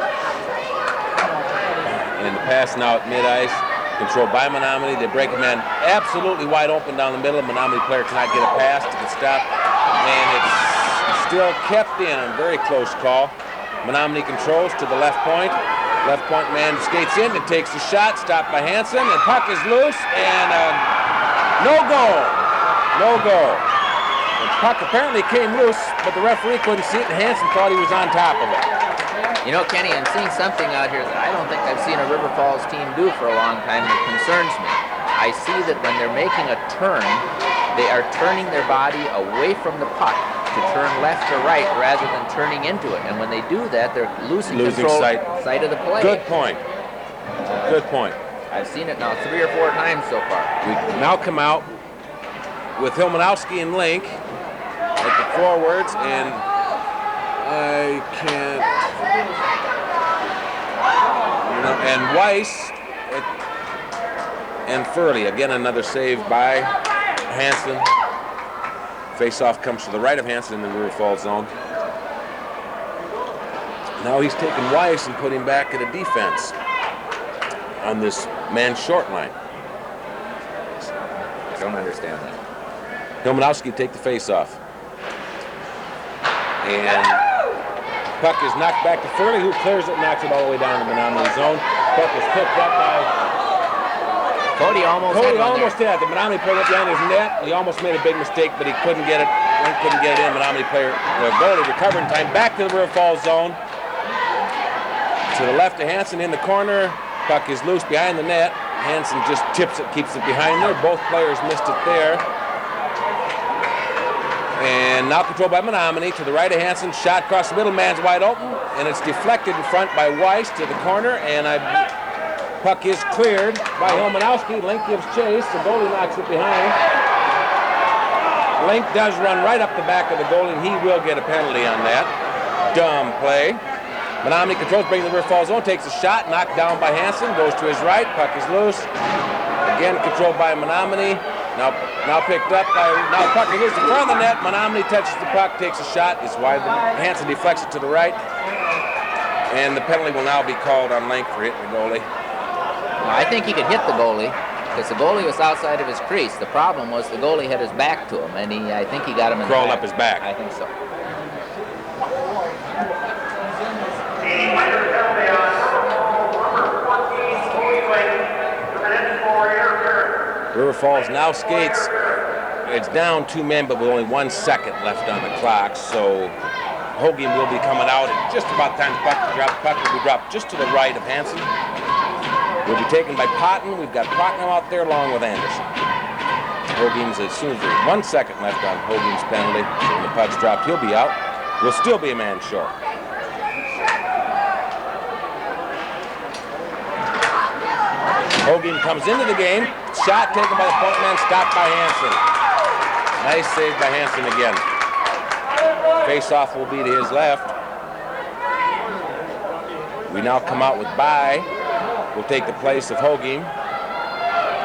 And the pass now at mid-ice. Controlled by Menomonie. They break a man absolutely wide open down the middle. Menomonie player cannot get a pass to the stop. And it's still kept in. A very close call. Menomonie controls to the left point. Left point man skates in and takes the shot. Stopped by Hansen. And puck is loose. And no goal. No goal. The puck apparently came loose, but the referee couldn't see it, and Hansen thought he was on top of it. You know, Kenny, I'm seeing something out here that I don't think I've seen a River Falls team do for a long time that concerns me. I see that when they're making a turn, they are turning their body away from the puck to turn left or right rather than turning into it. And when they do that, they're losing control sight of the play. Good point. Good point. I've seen it now 3 or 4 times so far. We now come out with Hilmanowski and Link at the forwards, and I can't. And Weiss and Furley. Again, another save by Hansen. Face-off comes to the right of Hansen in the River Falls zone. Now he's taken Weiss and put him back at a defense on this man short line. I don't understand that. Hilmanowski take the face-off. And puck is knocked back to Furley, who clears it and knocks it all the way down to the Menomonie zone. Puck is picked up by Cody almost hit it. The Menomonie player went behind his net. He almost made a big mistake, but he couldn't get it. Couldn't get it in. Menomonie player, the goalie recovered in time. Back to the River Falls zone. To the left of Hansen in the corner. Puck is loose behind the net. Hansen just tips it, keeps it behind there. Both players missed it there. And now controlled by Menomonie to the right of Hansen. Shot across the middle, man's wide open, and it's deflected in front by Weiss to the corner. And puck is cleared by Hilmanowski. Link gives chase. The goalie knocks it behind. Link does run right up the back of the goalie, and he will get a penalty on that. Dumb play. Menomonie controls, brings the River Falls zone, takes a shot, knocked down by Hansen, goes to his right, puck is loose. Again controlled by Menomonie. Now picked up by, now puck is loose in front of the net. Menomonie touches the puck, takes a shot. It's wide. Hansen deflects it to the right. And the penalty will now be called on Link for hitting the goalie. I think he could hit the goalie because the goalie was outside of his crease. The problem was the goalie had his back to him, and I think he got him in Crawled the up his back. I think so. River Falls now skates. It's down 2 men, but with only 1 second left on the clock. So Hogan will be coming out at just about time the puck to drop. The puck will be dropped just to the right of Hansen. Will be taken by Patton. We've got Prochnow out there along with Anderson. Hogan's, as soon as there's 1 second left on Hogan's penalty, so when the puck's dropped, he'll be out. Will still be a man short. Hogan comes into the game. Shot taken by the point man, stopped by Hansen. Nice save by Hansen again. Face-off will be to his left. We now come out with By. Will take the place of Hogan.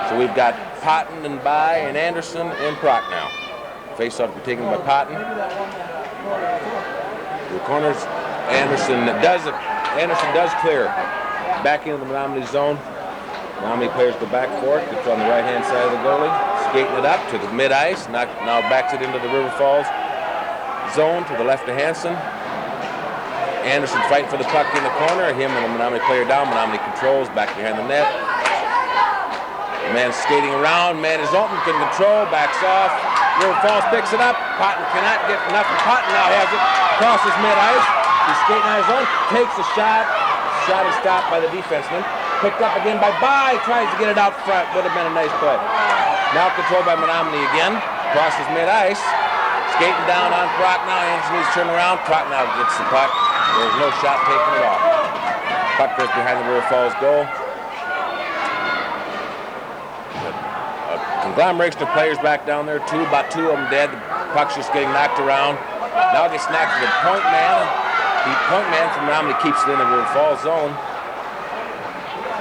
So we've got Patton and By and Anderson and Prochnow. Face-off will be taken by Patton. The corners, Anderson does clear. Back into the Menomonie zone. Menomonie players go back for it. It's on the right-hand side of the goalie. Skating it up to the mid-ice. Now backs it into the River Falls zone to the left of Hansen. Anderson fighting for the puck in the corner. Him and the Menomonie player down. Menomonie controls back behind the net. The man skating around. Man is open. Couldn't control. Backs off. River Falls picks it up. Patton cannot get enough. Patton now has it. Crosses mid-ice. He's skating on his own. Takes a shot. Shot is stopped by the defenseman. Picked up again by By. Tries to get it out front. Would have been a nice play. Now controlled by Menomonie again. Crosses mid-ice. Skating down on Prochnow. Hansen needs to turn around. Prochnow gets the puck. There's no shot taken at all. Puck goes behind the River Falls goal. A Glamorixter players back down there too. About 2 of them dead. The puck's just getting knocked around. Now it gets knocked to the point man. The point man from Menomonie keeps it in the River Falls zone.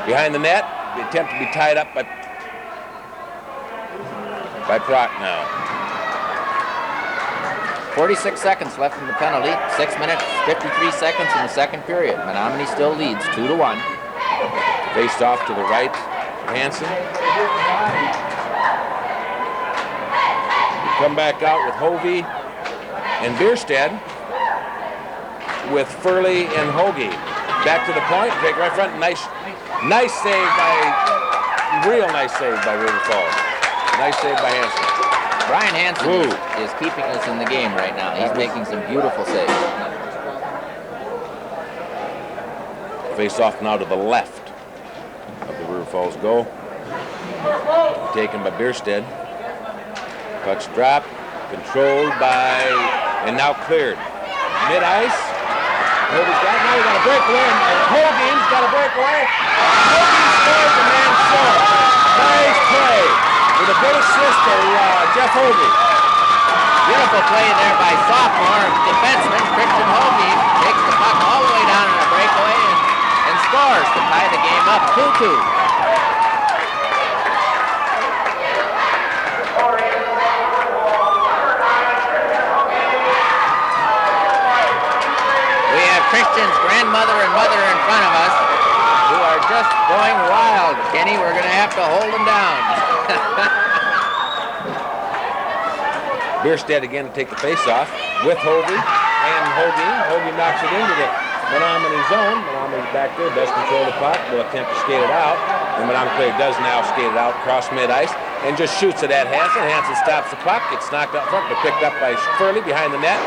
Behind the net, the attempt to be tied up by Proc now. 46 seconds left in the penalty. 6 minutes, 53 seconds in the second period. Menomonie still leads 2-1. Faced off to the right, Hansen. Come back out with Hovey and Bierstead with Furley and Hoagie. Back to the point, take right front. Nice save real nice save by River Falls. Nice save by Hansen. Brian Hansen is keeping us in the game right now. He's making some beautiful saves. Face off now to the left of the River Falls goal. Taken by Bierstead. Puck's dropped, controlled by, and now cleared. Mid-ice. Hogan's got, now he's got a breakaway. Hogan's got a breakaway. Hogan scores, the man short. Nice play with a good assist to Jeff Hogan. Beautiful play there by sophomore defenseman Christian Hogan. Takes the puck all the way down in a breakaway and scores to tie the game up 2-2. Christian's grandmother and mother in front of us who are just going wild. Kenny, we're going to have to hold them down. Bierstead again to take the face-off with Hovey and Hogan. Hogan knocks it into the Menomonie zone. Menomonie's back there, does control the puck, will attempt to skate it out. The Menomonie player does now skate it out across mid-ice and just shoots it at Hansen. Hansen stops the puck, gets knocked out front, but picked up by Furley behind the net.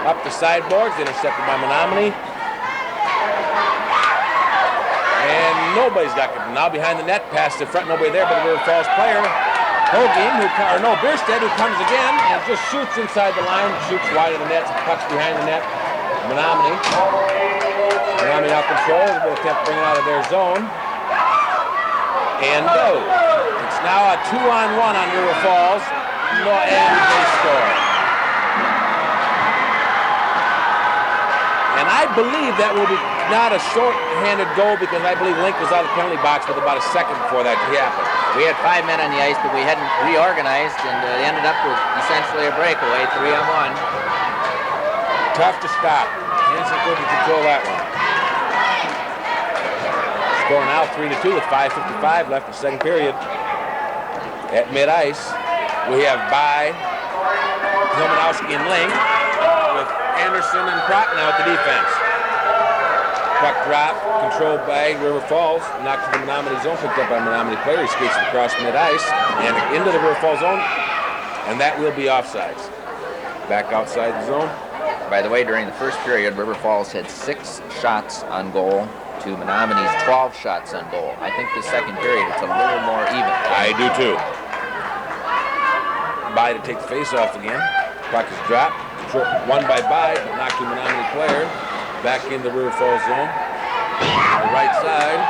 Up the sideboards, intercepted by Menomonie. And nobody's got it. Now behind the net, past the front, nobody there but the River Falls player. Hogan, Bierstead, who comes again and just shoots inside the line, shoots wide of the net, pucks behind the net. Menomonie now controls, will attempt to bring it out of their zone. And go. It's now a 2-on-1 on River Falls. No, and they score. And I believe that will be not a short-handed goal because I believe Link was out of the penalty box with about a second before that happened. We had 5 men on the ice, but we hadn't reorganized, and they ended up with essentially a breakaway, 3-on-1. Tough to stop. Hansen couldn't control that one. Score now 3-2 with 5:55 left in the second period. At mid-ice, we have By, Zilmanowski, and Link with Anderson and Prochnow at the defense. Puck drop, controlled by River Falls, knocked to the Menomonie zone, picked up by Menomonie player. He skates it across mid-ice and into the River Falls zone, and that will be offsides. Back outside the zone. By the way, during the first period, River Falls had 6 shots on goal to Menomonie's 12 shots on goal. I think the second period it's a little more even. I do too. By to take the face-off again. Puck is dropped. Won by By, but knocked to Menomonie player. Back in the River Falls zone. On the right side.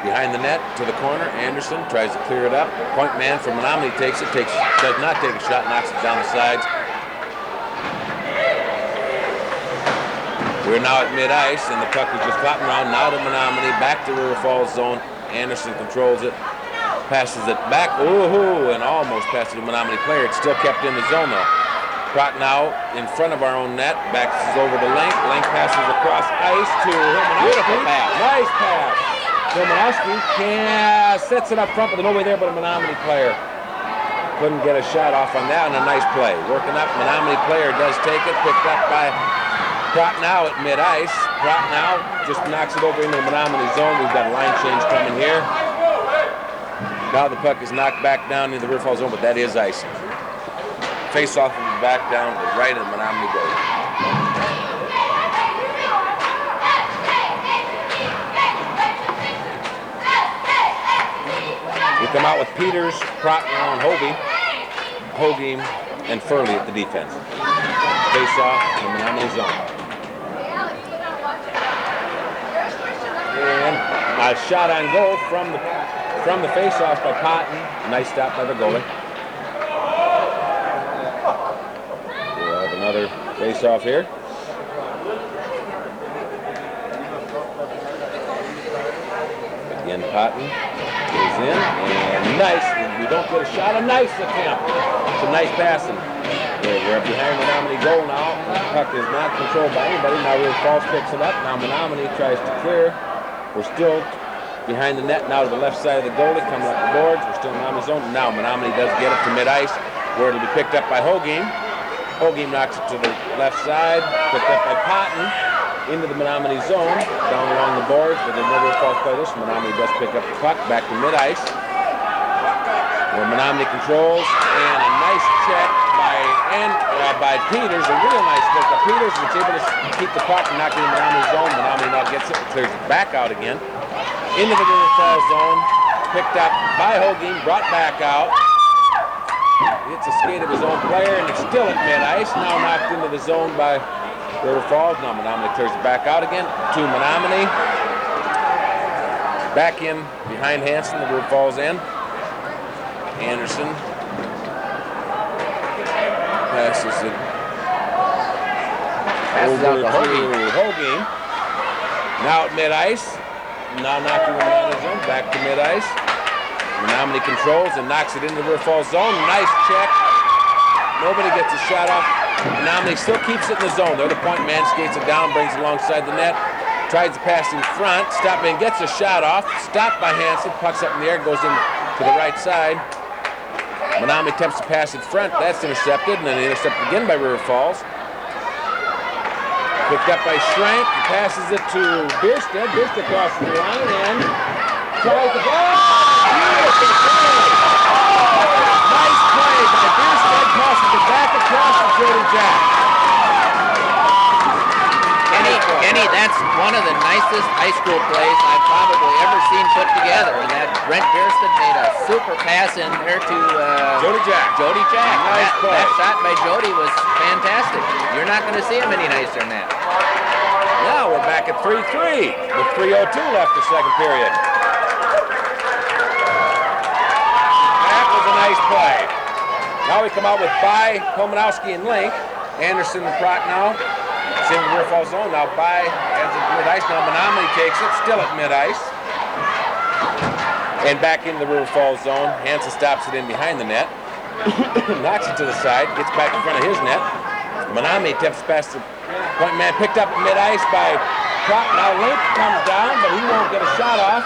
Behind the net to the corner. Anderson tries to clear it up. Point man from Menomonie takes it. Does not take a shot. Knocks it down the sides. We're now at mid-ice, and the puck is just flopping around. Now to Menomonie. Back to River Falls zone. Anderson controls it. Passes it back. Ooh, and almost passes the Menomonie player. It's still kept in the zone, though. Prochnow in front of our own net, backs over to Link. Link passes across ice to Zilmanowski. Beautiful pass. Nice pass. Zilmanowski sets it up front, but nobody there but a Menomonie player. Couldn't get a shot off on that, and a nice play. Working up, Menomonie player does take it, picked up by Prochnow at mid-ice. Prochnow just knocks it over into the Menomonie zone. We've got a line change coming here. Now the puck is knocked back down into the River Falls zone, but that is ice. Face-off will be back down to the right of the Menomonie goal. We come out with Peters, Prochnow, and Hogan, and Furley at the defense. Face-off in the Menomonie zone. And a shot on goal from from the face-off by Patton. Nice stop by the goalie. We'll have another face-off here. Again, Patton goes in, and nice. We don't get a shot. A nice attempt. It's a nice passing. We're behind Menomonie goal now. The puck is not controlled by anybody. Now River Falls picks it up. Now Menomonie tries to clear. We're still behind the net now to the left side of the goalie, coming up the boards. We're still in Menomonie's zone. Now Menomonie does get it to mid-ice, where it'll be picked up by Hogeem. Hogeem knocks it to the left side, picked up by Patton into the Menomonie zone, down along the boards, but there's no River Falls play this. Menomonie does pick up the puck back to mid-ice, where Menomonie controls, and a nice check by Peters, a real nice look. Peters was able to keep the puck and knock it in Menomonie's zone. Menomonie now gets it and clears it back out again. Into the River Falls zone, picked up by Hogeem, brought back out. Hits a skate of his own player, and it's still at mid-ice. Now knocked into the zone by River Falls. Now Menomonie clears it back out again to Menomonie. Back in behind Hansen, the River Falls end. Anderson passes it over to Hogeem. Now at mid-ice. Now knocking the Menomonie zone, back to mid-ice. Menomonie controls and knocks it into the River Falls zone. Nice check. Nobody gets a shot off. Menomonie still keeps it in the zone. The other point man skates it down, brings it alongside the net. Tries to pass in front. Stopping, gets a shot off. Stopped by Hansen. Puck's up in the air, goes in to the right side. Menomonie attempts to pass in front. That's intercepted, and then intercepted again by River Falls. Picked up by Schrank. He passes it to Bierstead. Bierstead crosses the line and tries to go. Beautiful play. Nice play by Bierstead. Crosses it back across to Jody Jack. Kenny, that's one of the nicest high school plays I've probably ever seen put together. And that Brent Bierstead made a super pass in there to Jody Jack. Nice play. That shot by Jody was fantastic. You're not going to see him any nicer than that. Now we're back at 3-3 with 3:02 left the second period. That was a nice play. Now we come out with By, Pomanowski, and Link. Anderson and Prock now. It's in the River Falls zone. Now By has it mid-ice. Now Menomonie takes it, still at mid-ice. And back into the River Falls zone. Hansen stops it in behind the net. Knocks it to the side, gets back in front of his net. Menomonie attempts to pass the point man, picked up at mid-ice by Prock. Now Link comes down, but he won't get a shot off.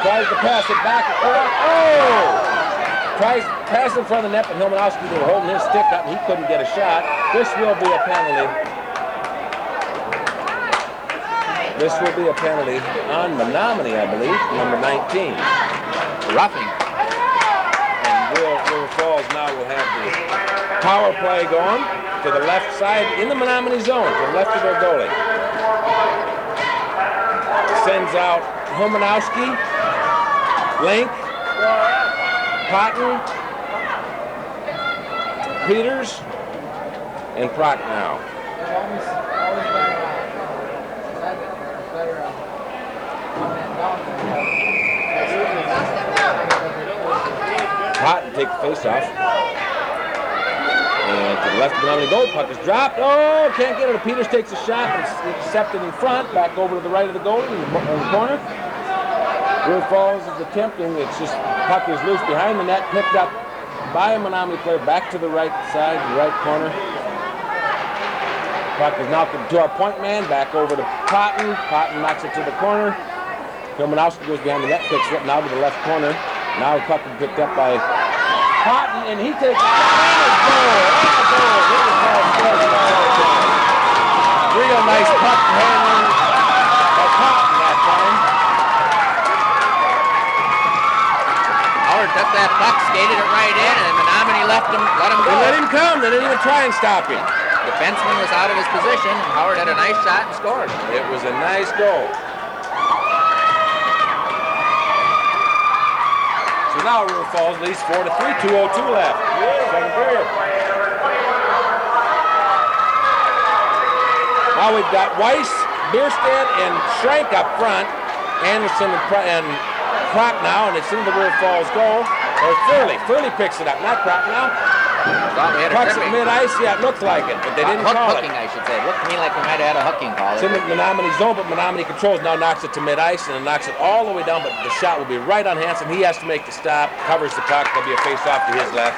Tries to pass it back across. Oh! Tries to pass in front of the net, but Hilmanowski was holding his stick up and he couldn't get a shot. This will be a penalty. This will be a penalty on Menomonie, I believe, number 19. Roughing. And River Falls now will have the power play going to the left side in the Menomonie zone, to the left of their goalie. Sends out Hilmanowski, Link, Cotton, Peters, and Prock now. Cotton take the face off. And to the left of the Menomonie goal, puck is dropped. Oh, can't get it. Peters takes a shot, and it's intercepted in front, back over to the right of the goalie in the corner. River Falls is attempting, it's just, puck is loose behind the net, picked up by a Menomonie player, back to the right side, the right corner. Puck is knocked to our point man, back over to Cotton. Cotton knocks it to the corner. Hilmanowski goes behind the net, picks it up now to the left corner. Now the puck is picked up by Cotton, and he takes it. Real nice puck handling by Cotton that time. Howard took that puck, skated it right in, and Menomonie let him go. They let him come. They didn't even try and stop him. Defenseman was out of his position, and Howard had a nice shot and scored. It was a nice goal. So now River Falls leads 4-3, 2:02 left. Second period. Now we've got Weiss, Bierstead, and Schrank up front. Anderson and Prochnow, and it's into the River Falls goal. Or Furley. Furley picks it up, not Prochnow. Thought we had a Pucks at tripping. mid-ice. Yeah, it looked like it, but they didn't call Hooking, it. I should say. It looked to me like we might have had a hooking call. It's in the Menomonie zone, but Menomonie controls, now knocks it to mid-ice, and then knocks it all the way down, but the shot will be right on Hansen. He has to make the stop, covers the puck. There'll be a face-off to his left.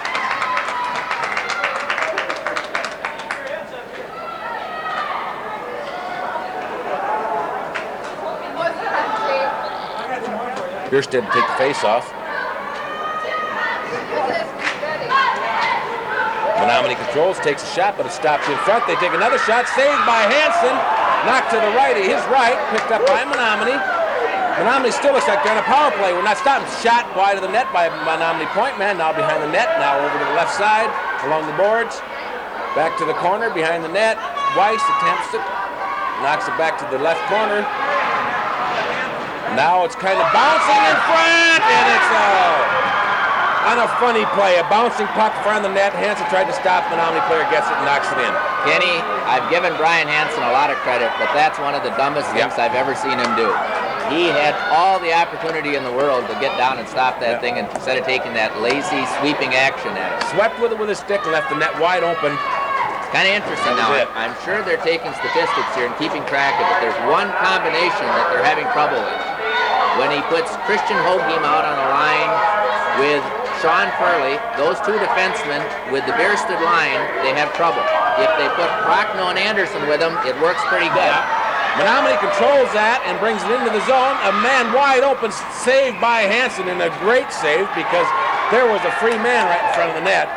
Bierstead to take the face-off. Menomonie controls, takes a shot, but it stops in front. They take another shot, saved by Hansen. Knocked to the right, his right, picked up by Menomonie. Menomonie still looks like they're on a power play. We're not stopping. Shot wide of the net by Menomonie point man. Now behind the net, now over to the left side, along the boards. Back to the corner, behind the net. Weiss attempts it, knocks it back to the left corner. Now it's kind of bouncing in front, and it's on a funny play. A bouncing puck in front of the net. Hansen tried to stop. Menomonie player gets it and knocks it in. Kenny, I've given Brian Hansen a lot of credit, but that's one of the dumbest things I've ever seen him do. He had all the opportunity in the world to get down and stop that thing instead of taking that lazy, sweeping action at it. Swept with it with his stick and left the net wide open. It's kind of interesting now. I'm sure they're taking statistics here and keeping track of it. There's one combination that they're having trouble with. When he puts Christian Hogheim out on a line with Sean Furley, those two defensemen with the Bierstead line, they have trouble. If they put Prochnow and Anderson with them, it works pretty good. Menomonie controls that and brings it into the zone. A man wide open, saved by Hansen, and a great save because there was a free man right in front of the net.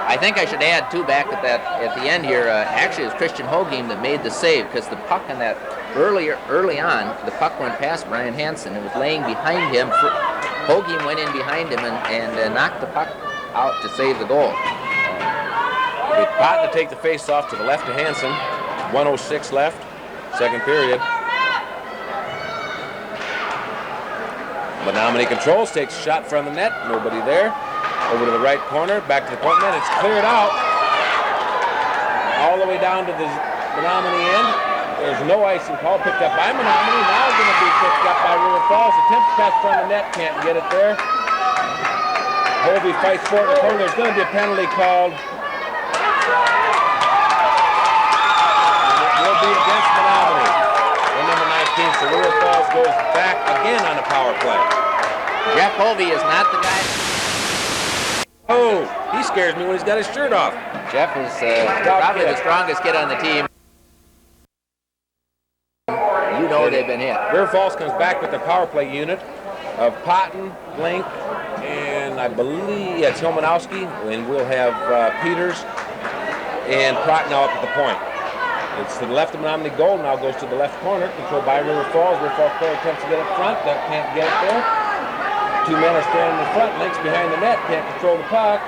I think I should add too, back at the end here, actually it was Christian Hogheim that made the save because the puck on that early on, the puck went past Brian Hansen. It was laying behind him. Hogheim went in behind him and knocked the puck out to save the goal. With Potton to take the face off to the left of Hansen. 1:06 left, second period. Menomonie controls, takes a shot from the net, nobody there. Over to the right corner, back to the point man. It's cleared out all the way down to the Menomonie end. There's no icing call, picked up by Menomonie. Now going to be picked up by River Falls. Attempts pass from the net, can't get it there. Holby fights for it in the corner. There's going to be a penalty called. And it will be against Menomonie. And number 19, so River Falls goes back again on a power play. Jeff Holby is not the guy. Oh, he scares me when he's got his shirt off. Jeff is probably the strongest kid on the team. You know they've been hit. River Falls comes back with the power play unit of Potton, Blink, and I believe it's Hilmanowski, and we'll have Peters and Prochnow up at the point. It's to the left of Menomonie goal, now goes to the left corner, controlled by River Falls. River Falls player attempts to get up front, that can't get it there. Two men are standing in front, Link's behind the net, can't control the puck.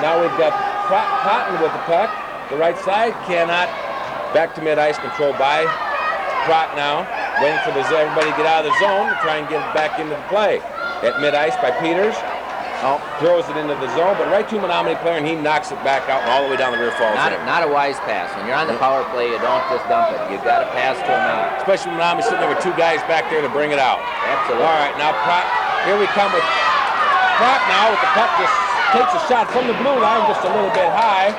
Now we've got Potton with the puck, the right side, cannot. Back to mid-ice, controlled by Prochnow, waiting for everybody to get out of the zone to try and get it back into the play. At mid-ice by Peters, throws it into the zone, but right to Menomonie player, and he knocks it back out and all the way down the River Falls. Not a wise pass. When you're on the power play, you don't just dump it. You've got to pass to him out. Especially when Menomonie sitting there with two guys back there to bring it out. Absolutely. All right, now here we come with Prochnow with the puck, just takes a shot from the blue line just a little bit high.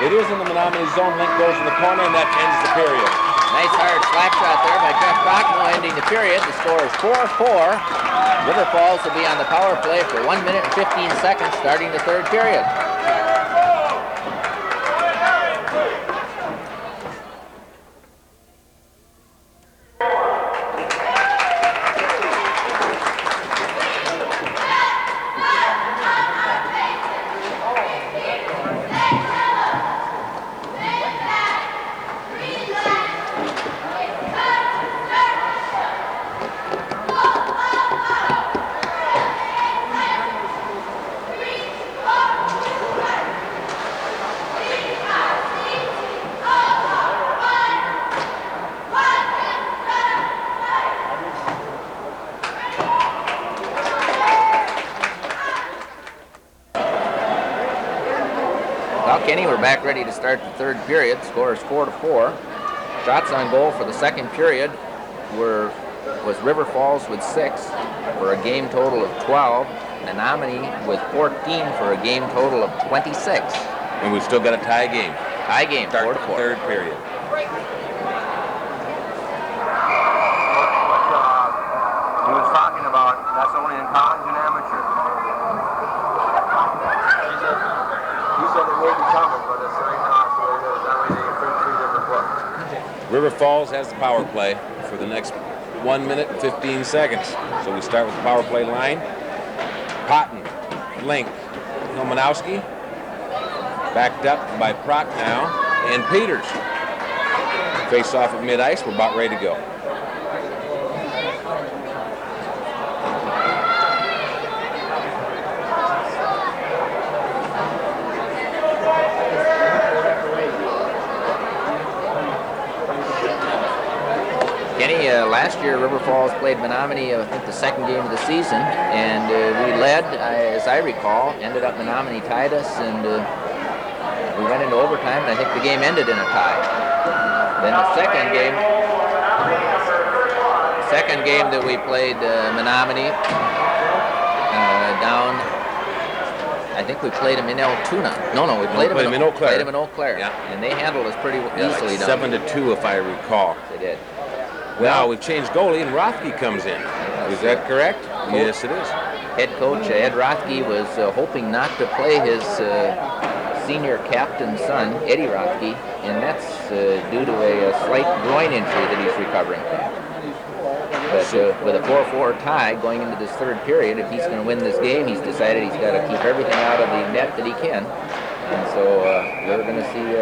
It is in the Menomonie zone. Link goes to the corner, and that ends the period. Nice hard slap shot there by Jeff Prochnow ending the period. The score is 4-4. River Falls will be on the power play for 1 minute and 15 seconds starting the third period. Kenny, we're back ready to start the third period. Score is 4-4. Shots on goal for the second period was River Falls with 6. for a game total of 12. Menomonie with 14 for a game total of 26. And we've still got a tie game. Tie game, Start 4-4. the third period. He was talking about that's only in college and amateur. He said it may be coming, but it's right now, so it is. That way they can print 3 different books. River Falls has the power play for the next 1 minute and 15 seconds. So we start with the power play line. Potton, Link, Menomonie, backed up by Prochnow and Peters. Face off at mid-ice, we're about ready to go. Kenny, last year River Falls played Menomonie, I think the second game of the season, and we led, as I recall, ended up Menomonie tied us, and we went into overtime, and I think the game ended in a tie. Then the second game that we played Menomonie down, I think we played them in Altoona. No, we played them in Eau Claire. Played them in Eau Claire, yeah. And they handled us pretty easily like down 7-2 if I recall. They did. Now we've changed goalie and Rothke comes in. Is that correct? Yes, it is. Head coach Ed Rothke was hoping not to play his senior captain's son, Eddie Rothke, and that's due to a slight groin injury that he's recovering from. But with a 4-4 tie going into this third period, if he's going to win this game, he's decided he's got to keep everything out of the net that he can. And so we're going to see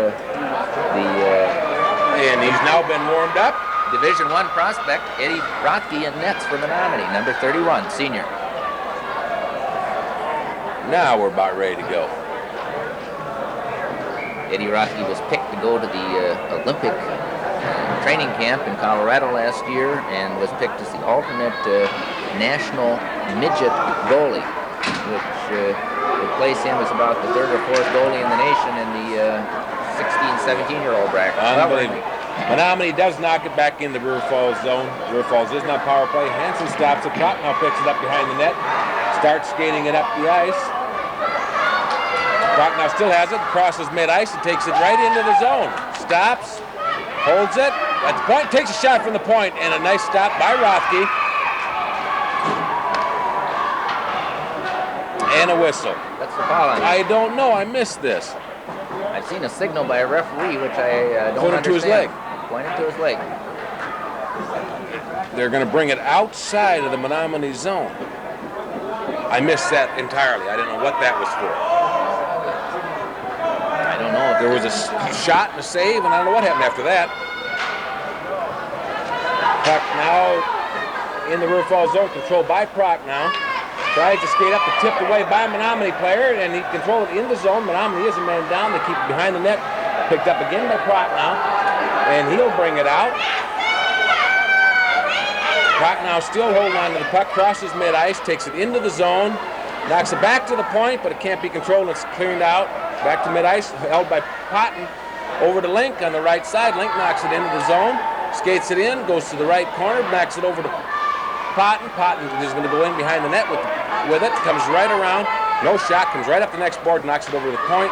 and he's now been warmed up. Division I prospect, Eddie Rothke in nets for Menomonie, number 31, senior. Now we're about ready to go. Eddie Rothke was picked to go to the Olympic training camp in Colorado last year and was picked as the alternate national midget goalie, which would place him as about the third or fourth goalie in the nation in the 16, 17-year-old bracket. Unbelievable. Menomonie does knock it back in the River Falls zone. River Falls is not power play. Hansen stops it. Prochnow picks it up behind the net. Starts skating it up the ice. Prochnow still has it. Crosses mid-ice and takes it right into the zone. Stops. Holds it. At the point. Takes a shot from the point. And a nice stop by Rothke. And a whistle. That's the foul on him. I don't know. I missed this. I've seen a signal by a referee, which I don't Pointed to his leg. Pointed to his leg. They're going to bring it outside of the Menomonie zone. I missed that entirely. I didn't know what that was for. I don't know if There was a shot and a save, and I don't know what happened after that. Prochnow in the River Falls zone, controlled by Prochnow. Tries to skate up, tipped away by a Menomonie player, and he controlled it in the zone. Menomonie is a man down. They keep it behind the net. Picked up again by Prochnow, and he'll bring it out. Prochnow still holding on to the puck, crosses mid-ice, takes it into the zone, knocks it back to the point, but it can't be controlled. It's cleared out. Back to mid-ice, held by Potton. Over to Link on the right side. Link knocks it into the zone, skates it in, goes to the right corner, knocks it over to Potton. Potton is going to go in behind the net with it. Comes right around. No shot. Comes right up the next board. Knocks it over to the point.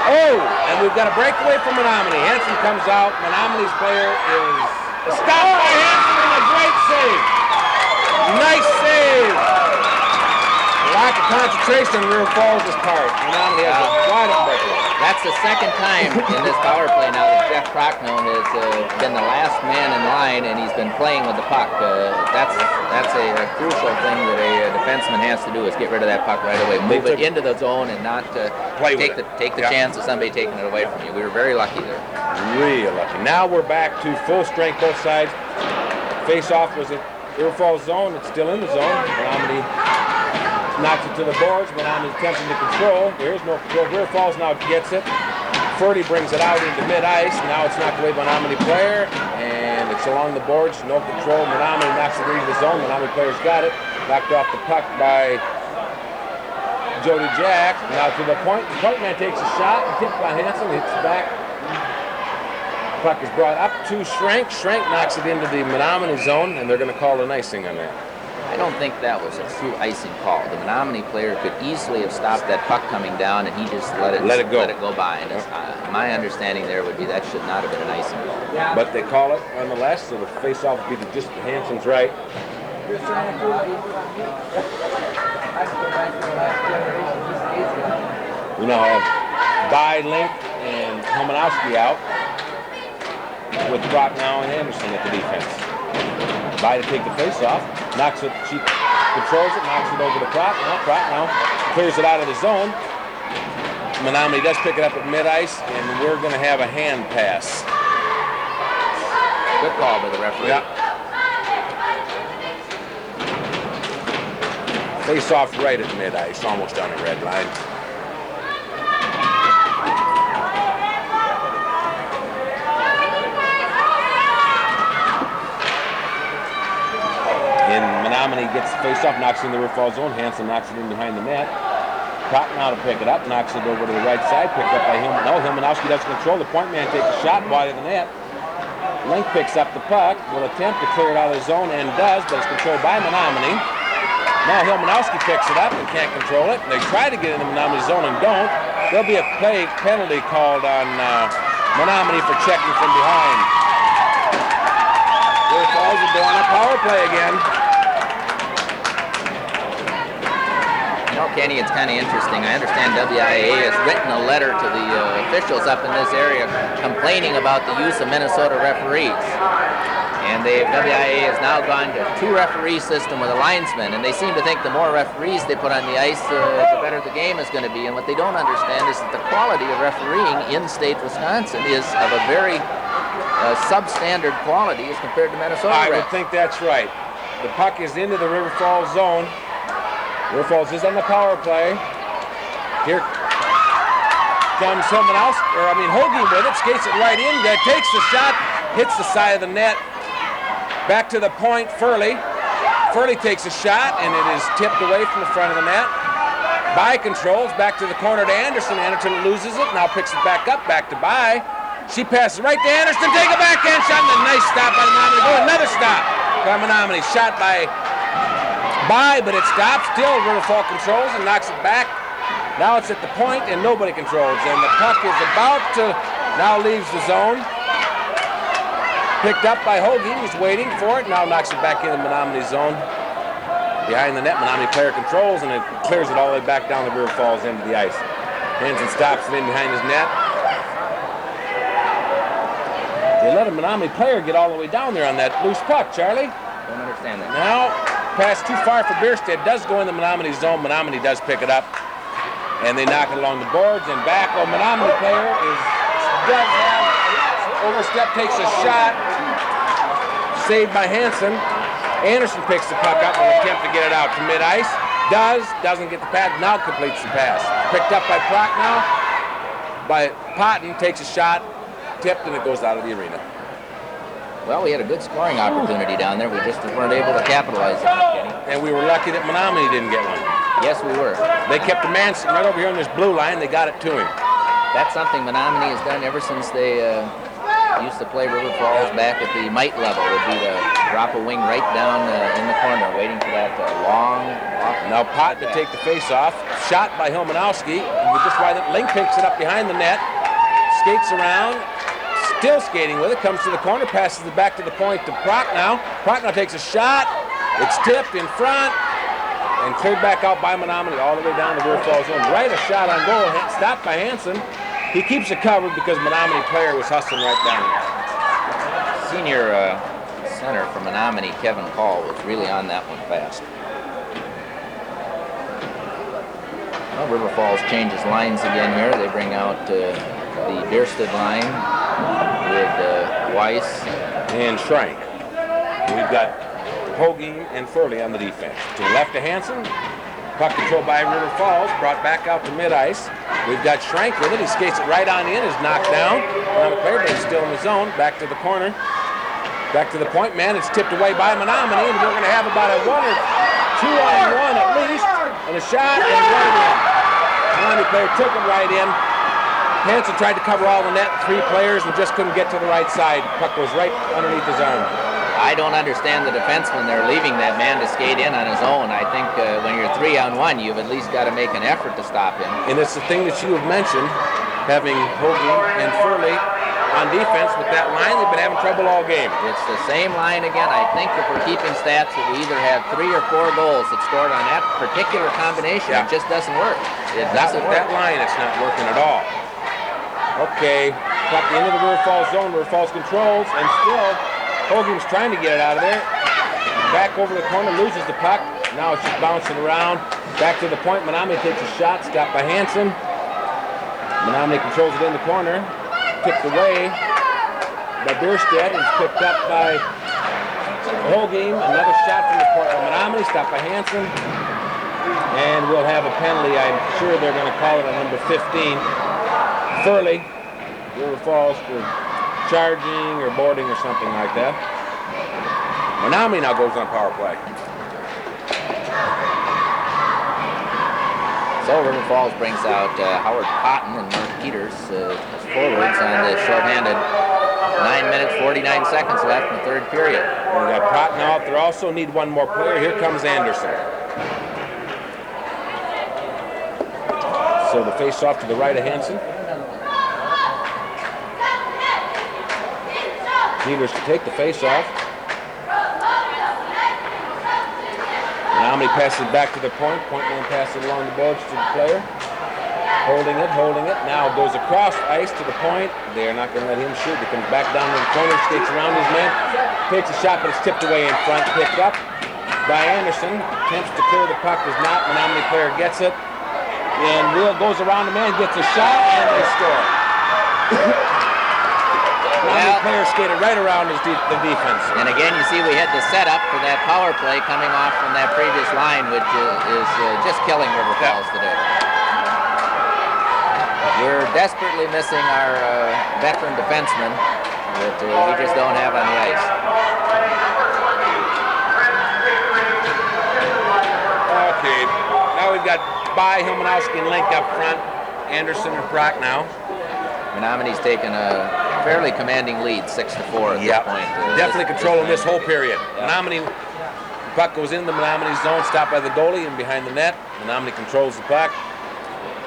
Oh! And we've got a breakaway from Menomonie. Hansen comes out. Menomonie's player is stopped by Hansen and a great save. Nice save. Lack of concentration on River Falls' part. Menomonie has a wide open breakaway. that's the second time in this power play now that Jeff Prochnow has been the last man in line, and he's been playing with the puck. That's a crucial thing that a defenseman has to do, is get rid of that puck right away, move it into the zone, and not take the chance of somebody taking it away from you. We were very lucky there. Real lucky. Now we're back to full strength both sides. Face-off was at River Falls zone. It's still in the zone. Menomonie knocks it to the boards. Menomonie attempting to control. There's no control. River Falls now gets it. Ferdy brings it out into mid-ice. Now it's knocked away by Menomonie player, and it's along the boards. No control. Menomonie knocks it into the zone. Menomonie player's got it. Knocked off the puck by Jody Jack. Now to the point. The point man takes a shot. Tipped by Hansen. Hits back. Puck is brought up to Schrank. Schrank knocks it into the Menomonie zone, and they're going to call an icing on that. I don't think that was a true icing call. The Menomonie player could easily have stopped that puck coming down, and he just let it go by. And my understanding there would be that should not have been an icing call. But they call it nonetheless, so the face-off would be to just Hansen's right. We now have By, Link, and Homanowski out, with Prochnow and Anderson at the defense. By to take the face-off, knocks it, she controls it, knocks it over to Prochnow. Prochnow clears it out of the zone. Menomonie does pick it up at mid-ice, and we're going to have a hand pass. Good call by the referee. Yeah. Face-off right at mid-ice, almost on the red line. Menomonie gets the face-off, knocks it in the Riverfall zone. Hansen knocks it in behind the net. Prochnow to pick it up, knocks it over to the right side, picked up by Hillman. No, Hilmanowski doesn't control. The point man takes a shot wide of the net. Link picks up the puck, will attempt to clear it out of the zone and does, but it's controlled by Menomonie. Now Hilmanowski picks it up and can't control it. They try to get in the Menomonie zone and don't. There'll be a play penalty called on Menomonie for checking from behind. Riverfalls will go on a power play again. You know, Kenny, it's kind of interesting. I understand WIA has written a letter to the officials up in this area complaining about the use of Minnesota referees. And WIA has now gone to 2-referee system with a linesman, and they seem to think the more referees they put on the ice, the better the game is going to be. And what they don't understand is that the quality of refereeing in state Wisconsin is of a very substandard quality as compared to Minnesota. I would think that's right. The puck is into the Riverfalls zone. Riverfalls is on the power play. Here comes Hoagie with it, skates it right in, takes the shot, hits the side of the net. Back to the point, Furley. Furley takes a shot, and it is tipped away from the front of the net. By controls, back to the corner to Anderson. Anderson loses it, now picks it back up, back to By. She passes right to Anderson, take a backhand shot, and a nice stop by Menomonie. Oh, another stop by Menomonie. Shot by, but it stops. Still, Riverfall controls and knocks it back. Now it's at the point, and nobody controls. And the puck is about to, now leaves the zone. Picked up by Hoagie, he's waiting for it. Now knocks it back into Menomonie's zone. Behind the net, Menomonie player controls, and it clears it all the way back down the Riverfalls into the ice. Hansen stops it in behind his net. They let a Menomonie player get all the way down there on that loose puck, Charlie. Don't understand that. Now, pass too far for Bierstedt. Does go in the Menomonie zone. Menomonie does pick it up. And they knock it along the boards and back. Oh, Menomonie player does have overstep, takes a shot. Saved by Hansen. Anderson picks the puck up and attempt to get it out to mid-ice. Doesn't get the pass. Now completes the pass. Picked up by Prochnow. By Potton, takes a shot. Tipped, and it goes out of the arena. Well, we had a good scoring opportunity down there. We just weren't able to capitalize on it, Kenny. And we were lucky that Menomonie didn't get one. Yes, we were. They kept the man sitting right over here on this blue line. They got it to him. That's something Menomonie has done ever since they used to play River Falls back at the mite level. Would be to drop a wing right down in the corner, waiting for that long. Now Pot to take the face-off. Shot by Hilmanowski. Just why that Link picks it up behind the net. Skates around. Still skating with it. Comes to the corner. Passes it back to the point to Prochnow. Prochnow takes a shot. It's tipped in front. And cleared back out by Menomonie all the way down the River Falls zone. Right a shot on goal. Stopped by Hansen. He keeps it covered because Menomonie player was hustling right down there. Senior center for Menomonie, Kevin Call, was really on that one fast. Well, River Falls changes lines again here. They bring out the Bierstedt line with Weiss and Schrank. We've got Hoagie and Furley on the defense. To the left of Hansen. Puck controlled by River Falls, brought back out to mid-ice. We've got Schrank with it. He skates it right on in, is knocked down. Not a player, but he's still in the zone. Back to the corner. Back to the point man. It's tipped away by Menomonie, and we're going to have about a 1 or 2 on 1 at least. And a shot, and right in. Menomonie player took it right in. Hansen tried to cover all the net, 3 players, and just couldn't get to the right side. Puck was right underneath his arm. I don't understand the defenseman there leaving that man to skate in on his own. I think when you're 3-on-1, you've at least got to make an effort to stop him. And it's the thing that you have mentioned, having Hogan and Furley on defense with that line. They've been having trouble all game. It's the same line again. I think if we're keeping stats, that we either have 3 or 4 goals that scored on that particular combination. Yeah. It just doesn't work. It Not doesn't with work. that line, it's not working at all. Okay, got the end of the River Falls zone. River Falls controls, and still Hogan's trying to get it out of there. Back over the corner, loses the puck. Now it's just bouncing around. Back to the point. Menomonie takes a shot, stopped by Hansen. Menomonie controls it in the corner. Kicked away by Bierstedt. It's picked up by Hogan. Another shot from the point by Menomonie, stopped by Hansen. And we'll have a penalty. I'm sure they're going to call it on number 15. Furley, River Falls, for charging or boarding or something like that. Menomonie now goes on power play. So River Falls brings out Howard Cotton and Mark Peters as forwards on the shorthanded 9 minutes, 49 seconds left in the third period. We got Cotton out. They also need one more player. Here comes Anderson. So the face-off to the right of Hansen. Peters to take the face-off. Menomonie passes back to the point. Point man passes along the boards to the player. Holding it. Now goes across ice to the point. They are not going to let him shoot. He comes back down to the corner, skates around his man. Takes a shot, but it's tipped away in front. Picked up by Anderson. Attempts to clear the puck. Does not. Menomonie player gets it. And Will goes around the man, gets a shot, and they score. Menomonie player skated right around the defense. And again, you see we had the setup for that power play coming off from that previous line, which is just killing River Falls today. We're desperately missing our veteran defenseman that we just don't have on the ice. Okay, now we've got By, Hilmanowski, and Link up front. Anderson and Prock now. Menomonie's taken a fairly commanding lead, 6-4 at this point. Definitely controlling this whole period. Menomonie, puck goes into the Menomonie zone, stopped by the goalie and behind the net. Menomonie controls the puck.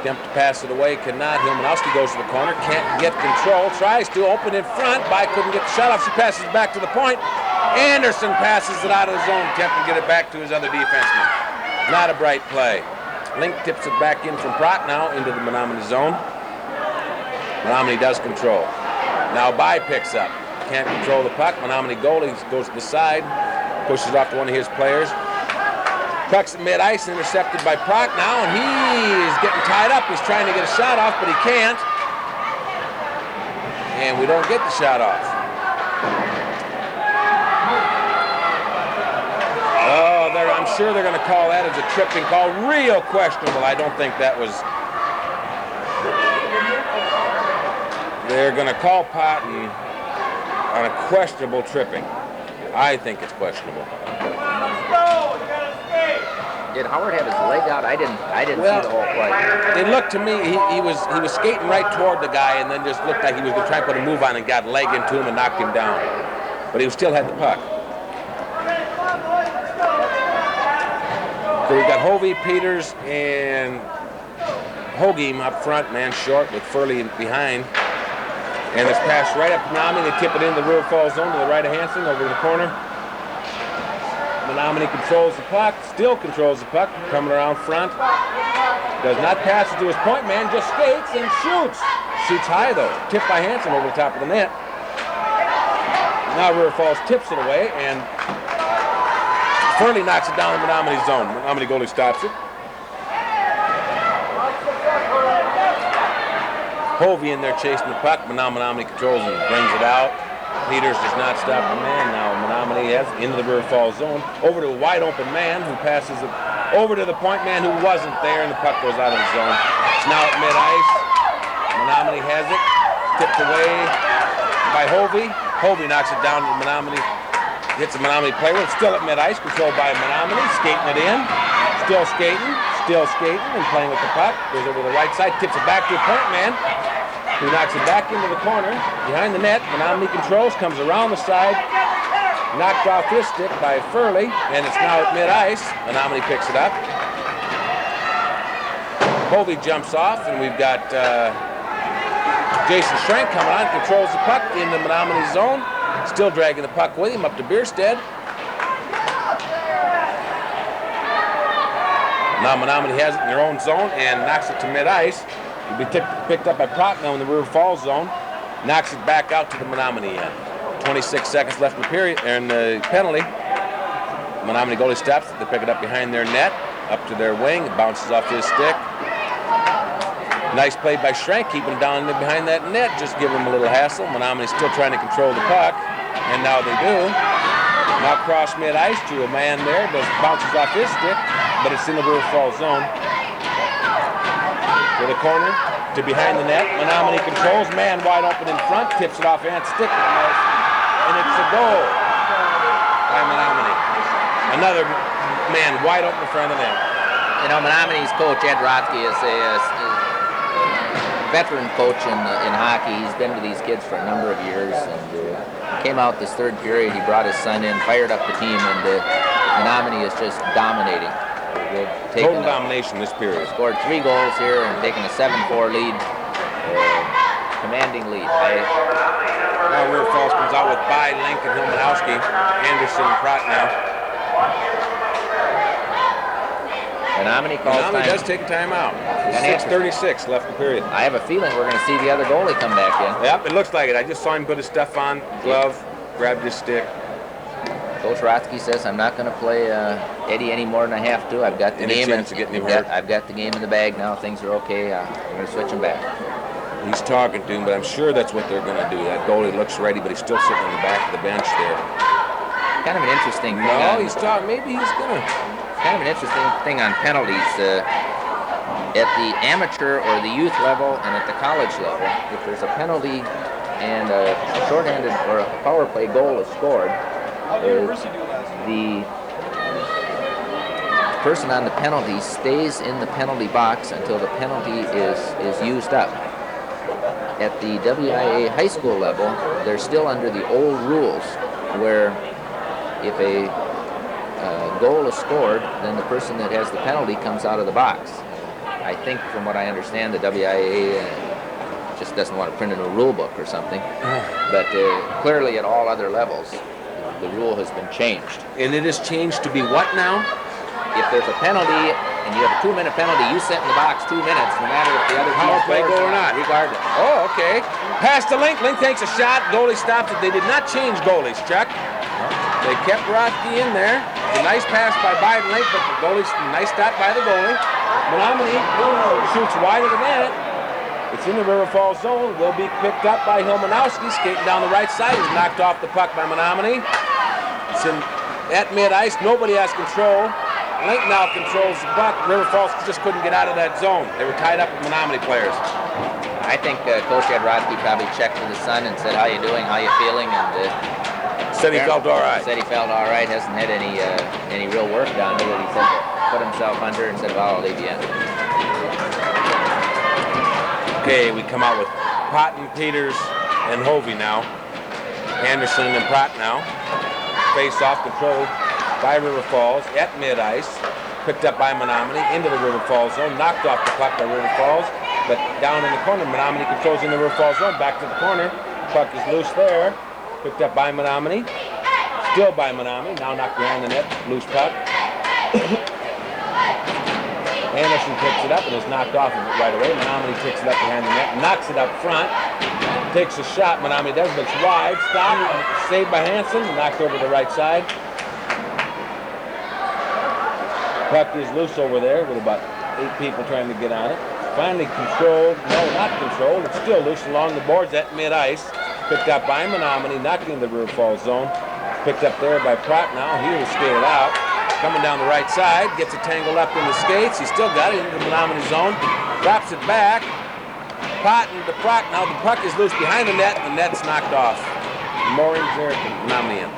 Attempt to pass it away, cannot. Hilmanowski goes to the corner, can't get control, tries to open in front. By couldn't get the shot off. She passes it back to the point. Anderson passes it out of the zone, attempting to get it back to his other defenseman. Not a bright play. Link tips it back in from Prock now into the Menomonie zone. Menomonie does control. Now By picks up. Can't control the puck. Menomonie goalie goes to the side, pushes it off to one of his players. Puck's at mid-ice, intercepted by Prock now, and he is getting tied up. He's trying to get a shot off, but he can't. And we don't get the shot off. Oh, I'm sure they're going to call that as a tripping call. Real questionable. I don't think that was... They're going to call Patton on a questionable tripping. I think it's questionable. Did Howard have his leg out? I didn't see the whole play. It looked to me he was skating right toward the guy and then just looked like he was going to try to put a move on and got leg into him and knocked him down. But he still had the puck. So we've got Hovey, Peters, and Hogem up front, man short with Furley behind. And it's passed right up to Menomonie. They tip it in the River Falls zone to the right of Hansen over in the corner. Menomonie controls the puck, still controls the puck, coming around front. Does not pass it to his point man, just skates and shoots. Shoots high though, tipped by Hansen over the top of the net. Now River Falls tips it away and Furley knocks it down in Menomonie's zone. Menomonie goalie stops it. Hovey in there chasing the puck, but now Menomonie controls and brings it out. Peters does not stop the man. Now Menomonie has into the River Falls zone. Over to a wide open man who passes it over to the point man who wasn't there, and the puck goes out of the zone. It's now at mid-ice. Menomonie has it. Tipped away by Hovey. Hovey knocks it down to Menomonie. Hits the Menomonie player. It's still at mid-ice, controlled by Menomonie. Skating it in. Still skating and playing with the puck. Goes over to the right side, tips it back to a point man, who knocks it back into the corner, behind the net. Menomonie controls, comes around the side, Knocked off his stick by Furley, and it's now at mid-ice. Menomonie picks it up. Hovey jumps off, and we've got Jason Schrank coming on, controls the puck in the Menomonie zone. Still dragging the puck with him up to Bierstead. Now Menomonie has it in their own zone and knocks it to mid-ice. It'll be picked up by Prochnow in the River Falls zone. Knocks it back out to the Menomonie end. 26 seconds left in the period, and the penalty. Menomonie goalie stops. They pick it up behind their net, up to their wing. It bounces off his stick. Nice play by Schrank, keeping it down behind that net, just giving them a little hassle. Menomonie still trying to control the puck, and now they do. Now cross mid-ice to a man there, bounces off his stick, but it's in the River Falls zone. To the corner, to behind the net. Menomonie controls, man wide open in front, tips it off Ant's stick, and it's a goal by Menomonie. Another man wide open in front of the net. You know, Menomonie's coach, Ed Rothke, is a veteran coach in hockey. He's been with these kids for a number of years, and came out this third period. He brought his son in, fired up the team, and Menomonie is just dominating. Total domination this period. Scored 3 goals here and taken a 7-4 lead, commanding lead. Now River Falls comes out with By, Link, and Hilmanowski, Anderson, and Prochnow. Menomonie calls time. Does take a timeout. 6:36 left in the period. I have a feeling we're going to see the other goalie come back in. Yep, it looks like it. I just saw him put his stuff on, glove, grabbed his stick. Coach Rothke says, I'm not going to play Eddie any more than I have to. I've got the game. I've got the game in the bag now. Things are okay. I'm going to switch him back. He's talking to him, but I'm sure that's what they're going to do. That goalie looks ready, but he's still sitting on the back of the bench there. Kind of an interesting thing. No, he's talking. Maybe he's going to. Kind of an interesting thing on penalties. At the amateur or the youth level and at the college level, if there's a penalty and a shorthanded or a power play goal is scored, the person on the penalty stays in the penalty box until the penalty is used up. At the WIA high school level, they're still under the old rules where if a goal is scored, then the person that has the penalty comes out of the box. I think, from what I understand, the WIA just doesn't want to print a new rule book or something. But clearly, at all other levels, the rule has been changed. And it has changed to be what now? If there's a penalty and you have a 2-minute penalty, you sit in the box 2 minutes, no matter if the other team play goal or not, regardless. Oh, okay. Pass to Link. Link takes a shot. Goalie stops it. They did not change goalies, Chuck. They kept Rothke in there. It's a nice pass by Biden Link, but the goalie's nice stop by the goalie. Menomonie shoots wide of the net. It's in the River Falls zone. Will be picked up by Hilmanowski, skating down the right side. He's knocked off the puck by Menomonie. It's at mid-ice. Nobody has control. Link now controls the puck. River Falls just couldn't get out of that zone. They were tied up with Menomonie players. I think Coach Ed Rothke probably checked with his son and said, how you doing, how you feeling? And said he felt all right. Said he felt all right. Hasn't had any real work down there that he said put himself under and said, well, I'll leave you in. Okay, we come out with Potton, Peters, and Hovey now. Anderson and Prochnow. Face-off controlled by River Falls at mid-ice. Picked up by Menomonie into the River Falls zone. Knocked off the puck by River Falls, but down in the corner. Menomonie controls in the River Falls zone. Back to the corner. Puck is loose there. Picked up by Menomonie. Still by Menomonie. Now knocked behind the net. Loose puck. Anderson picks it up and is knocked off of it right away. Menomonie picks it up behind the net. Knocks it up front. Takes a shot. Menomonie does, but it's wide. Stop. Saved by Hansen. Knocked over the right side. Puck is loose over there with about 8 people trying to get on it. Finally controlled. No, not controlled. It's still loose along the boards at mid-ice. Picked up by Menomonie, knocking in the River Falls zone. Picked up there by Prochnow. He was skated out. Coming down the right side. Gets it tangled up in the skates. He's still got it into the Menomonie zone. Drops it back. Potton to Prochnow. The puck is loose behind the net. The net's knocked off. Moorings there to Menomonie in.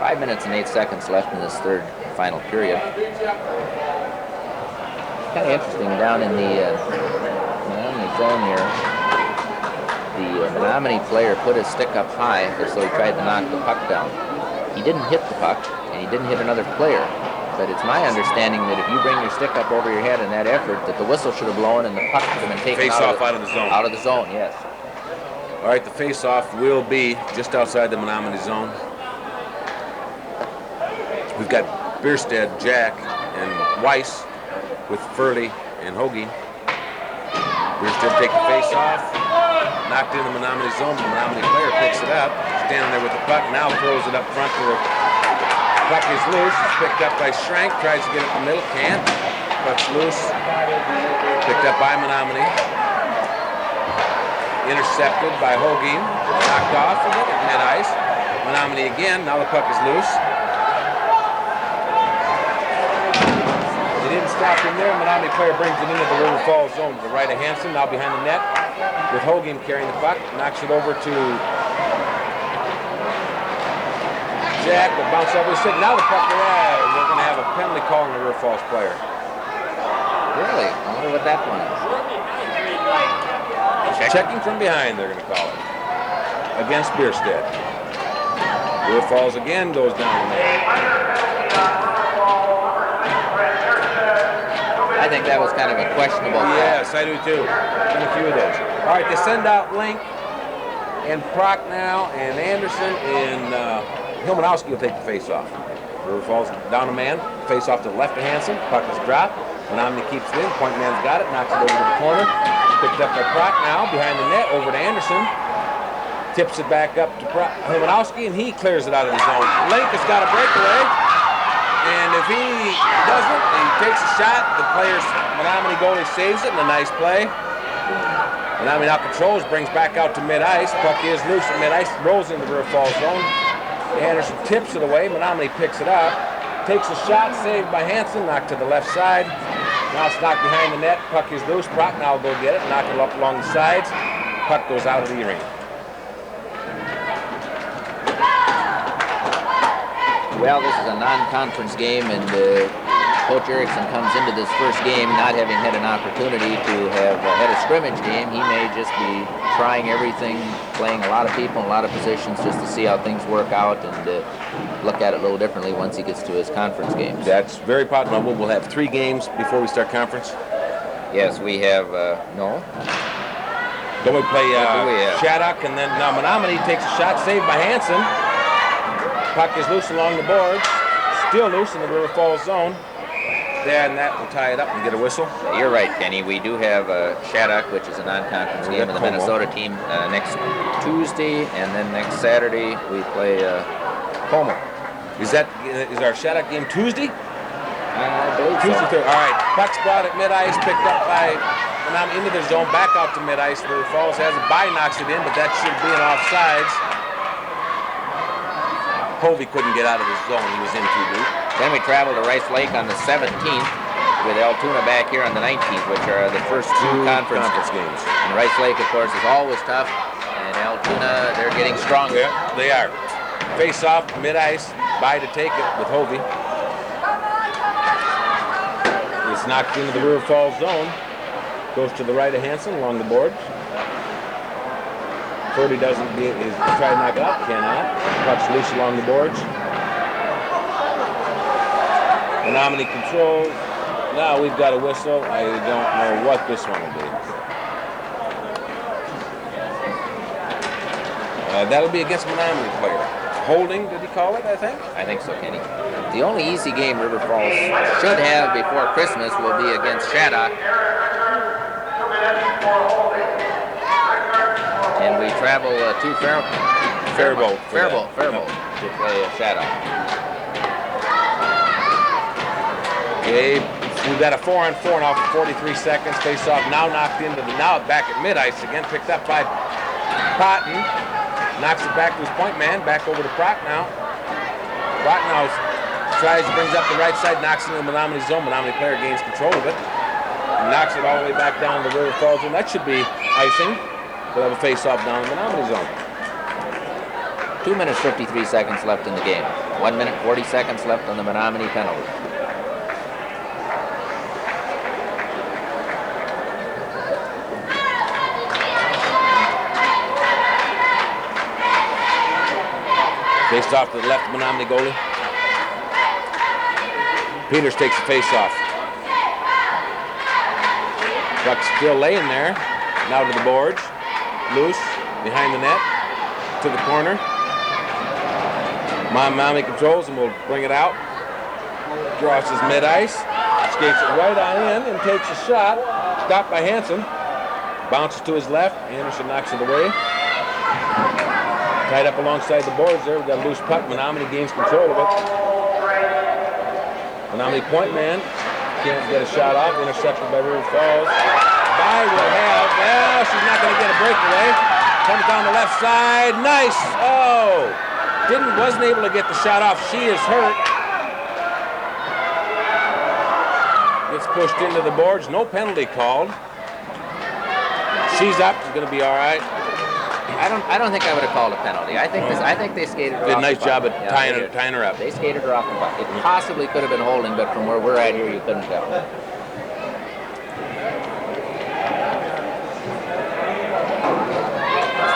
5 minutes and 8 seconds left in this third final period. Kind of interesting down in the Menomonie zone here. the Menomonie player put his stick up high as though he tried to knock the puck down. He didn't hit the puck, and he didn't hit another player. But it's my understanding that if you bring your stick up over your head in that effort, that the whistle should have blown and the puck should have been taken Face-off out of the zone. Out of the zone, yes. All right, the face-off will be just outside the Menomonie zone. We've got Bierstead, Jack, and Weiss with Furley and Hoagie. Bierstead take the face-off, knocked in the Menomonie zone, but the Menomonie player picks it up, standing there with the puck, now throws it up front to the puck is loose, it's picked up by Schrank, tries to get it in the middle, can't. Puck's loose, picked up by Menomonie. Intercepted by Hoagie, knocked off, and look at mid-ice. Menomonie again, now the puck is loose. They didn't stop him there, Menomonie player brings it into the River Falls zone to the right of Hansen, now behind the net, with Hoagie carrying the puck, knocks it over to Jack, will bounce over the stick. Now the puck, we're going to have a penalty call on the River Falls player. Really? I wonder what that one is. Checking from behind, they're going to call it. Against Bierstead. River Falls again goes down the net. I think that was kind of a questionable call. Yes, I do too. And a few of those. All right, they send out Link and Prock now, and Anderson and Hilmanowski will take the face-off. River Falls down a man, face-off to the left of Hansen, puck is dropped. Menomonie keeps it in, point man's got it, knocks it over to the corner. Picked up by Prock now, behind the net, over to Anderson. Tips it back up to Hilmanowski, and he clears it out of the zone. Link has got a breakaway, and if he doesn't, he takes a shot. The player's Menomonie goalie saves it in a nice play. Menomonie now controls, brings back out to mid-ice. Puck is loose at mid-ice, rolls into the River Falls zone. Anderson tips it away, Menomonie picks it up, takes a shot, saved by Hansen, knocked to the left side. Now it's knocked behind the net, puck is loose, Prock now will go get it, knock it up along the sides, puck goes out of the arena. Well, this is a non-conference game, and Coach Erickson comes into this first game not having had an opportunity to have had a scrimmage game. He may just be trying everything, playing a lot of people in a lot of positions just to see how things work out and look at it a little differently once he gets to his conference games. That's very possible. We'll have 3 games before we start conference. Yes, we have, no. Then we play Shattuck, and then now Menomonie takes a shot, saved by Hansen. Puck is loose along the boards, still loose in the River Falls zone. There, and that will tie it up and get a whistle. You're right, Kenny. We do have Shattuck, which is a non-conference game of the Minnesota team next Tuesday, and then next Saturday we play Como. Is our Shattuck game Tuesday? I believe Tuesday, so. All right. Puck's brought at mid-ice, picked up by Menomonie into the zone, back out to mid-ice. River Falls has it by, knocks it in, but that should be an offsides. Hovey couldn't get out of the zone. He was in too deep. Then we travel to Rice Lake on the 17th with Altoona back here on the 19th, which are the first 2 conference games. And Rice Lake, of course, is always tough. And Altoona, they're getting stronger. Yeah, they are. Face off, mid-ice, by to take it with Hovey. It's knocked into the River Falls zone. Goes to the right of Hansen along the boards. Purdy doesn't try to knock it out, cannot. Puck's loose along the boards. Menomonie controls. Now we've got a whistle. I don't know what this one will be. That'll be against Menomonie player. Holding, did he call it, I think? I think so, Kenny. The only easy game River Falls should have before Christmas will be against Shattuck. And we travel to Faribault to play Shattuck. Okay, we've got a 4-on-4 now for 43 seconds. Face off now knocked into the, now back at mid-ice again, picked up by Cotton. Knocks it back to his point man, back over to Prock now. Prock now brings up the right side, knocks it into the Menomonie zone. Menomonie player gains control of it. Knocks it all the way back down the River Falls zone. That should be icing. We'll have a face-off down in the Menomonie zone. 2 minutes, 53 seconds left in the game. 1 minute, 40 seconds left on the Menomonie penalty. Faced off to the left, Menomonie goalie. Peters takes the face off. Puck's still laying there. Now to the boards. Loose behind the net. To the corner. Menomonie controls and will bring it out. Crosses mid-ice. Skates it right on in and takes a shot. Stopped by Hansen. Bounces to his left. Anderson knocks it away. Tied up alongside the boards there. We've got a loose puck. Menomonie gains control of it. Menomonie point man. Can't get a shot off. Intercepted by River Falls. By will have. Well, she's not going to get a breakaway. Comes down the left side. Nice. Oh. Wasn't able to get the shot off. She is hurt. Gets pushed into the boards. No penalty called. She's up. She's going to be all right. I don't think I would have called a penalty. I think they skated her Did a off nice the job puck. of tying her up. They skated her off the puck. It possibly could have been holding, but from where we're at here, you couldn't tell.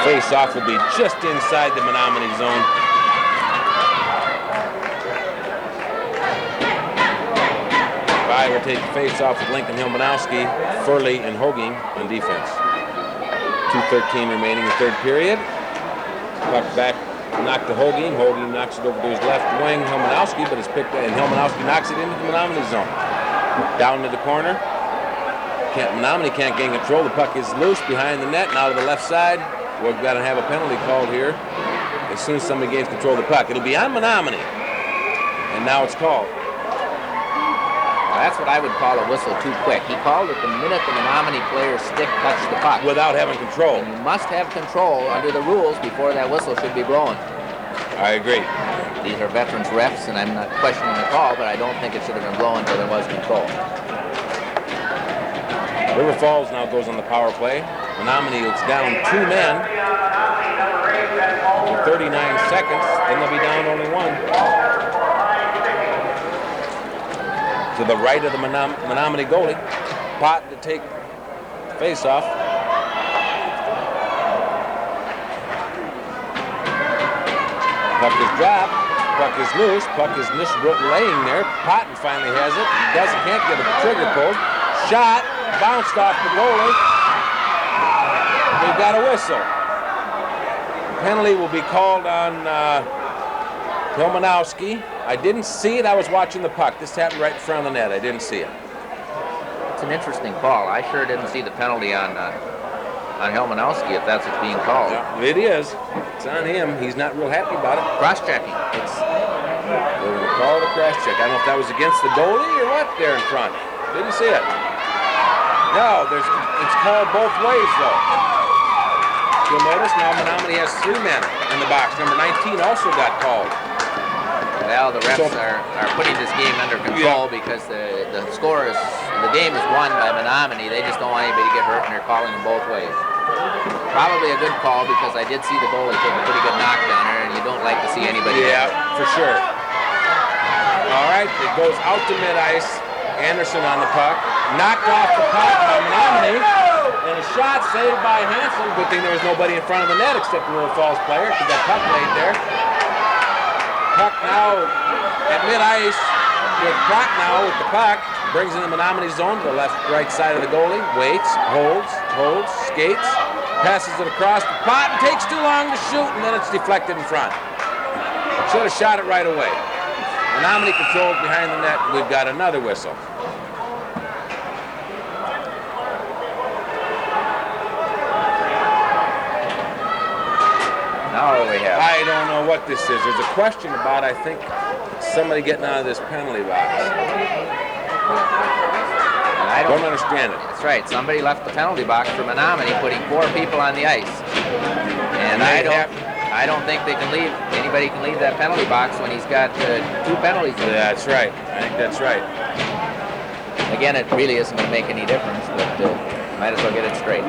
Face off will be just inside the Menomonie zone. By will take the face off with Lincoln Hilmanowski, Furley, and Hoging on defense. 2:13 remaining in the third period. Puck back, knocked to Hoging. Hoging knocks it over to his left wing, Hilmanowski, but it's picked up, and Hilmanowski knocks it into the Menomonie zone. Down to the corner. Menomonie can't gain control. The puck is loose behind the net, now to the left side. We've got to have a penalty called here as soon as somebody gains control of the puck. It'll be on Menomonie, and now it's called. That's what I would call a whistle too quick. He called it the minute the Menomonie player's stick touched the puck. Without having control. And you must have control under the rules before that whistle should be blown. I agree. These are veterans refs, and I'm not questioning the call, but I don't think it should have been blown until there was control. River Falls now goes on the power play. Menomonie is down 2 men in 39 seconds. Then they'll be down only 1. To the right of the Menomonie goalie. Pot to take the face off. Puck is dropped. Puck is loose. Puck is laying there. Potton finally has it. Can't get a trigger pulled. Shot. Bounced off the goalie. We've got a whistle. The penalty will be called on Hilmanowski. I didn't see it. I was watching the puck. This happened right in front of the net. I didn't see it. It's an interesting call. I sure didn't see the penalty on Hilmanowski if that's what's being called. Yeah, it is. It's on him. He's not real happy about it. Cross-checking. They're going to call the cross-check. I don't know if that was against the goalie or what there in front. Didn't see it. No, it's called both ways, though. You'll notice now Menomonie has 3 men in the box. Number 19 also got called. Well, the refs are putting this game under control because the game is won by Menomonie. They just don't want anybody to get hurt, and they're calling them both ways. Probably a good call because I did see the goalie take a pretty good knockdown there, and you don't like to see anybody. Yeah, for sure. All right, it goes out to mid-ice. Anderson on the puck. Knocked off the puck by Menomonie. And a shot saved by Hansen. Good thing there was nobody in front of the net except the River Falls player because that puck laid there. Puck now at mid-ice with Pratt now with the puck. Brings in the Menomonie zone to the right side of the goalie. Waits, holds, skates. Passes it across the pot and takes too long to shoot, and then it's deflected in front. Should have shot it right away. Menomonie controls behind the net. We've got another whistle. Now what do we have? I don't know what this is. There's a question about, I think, somebody getting out of this penalty box. And I Don't understand it. That's right. Somebody left the penalty box for Menomonie, putting 4 people on the ice. And I don't think anybody can leave that penalty box when he's got 2 penalties. That's right. I think that's right. Again, it really isn't going to make any difference, but might as well get it straight.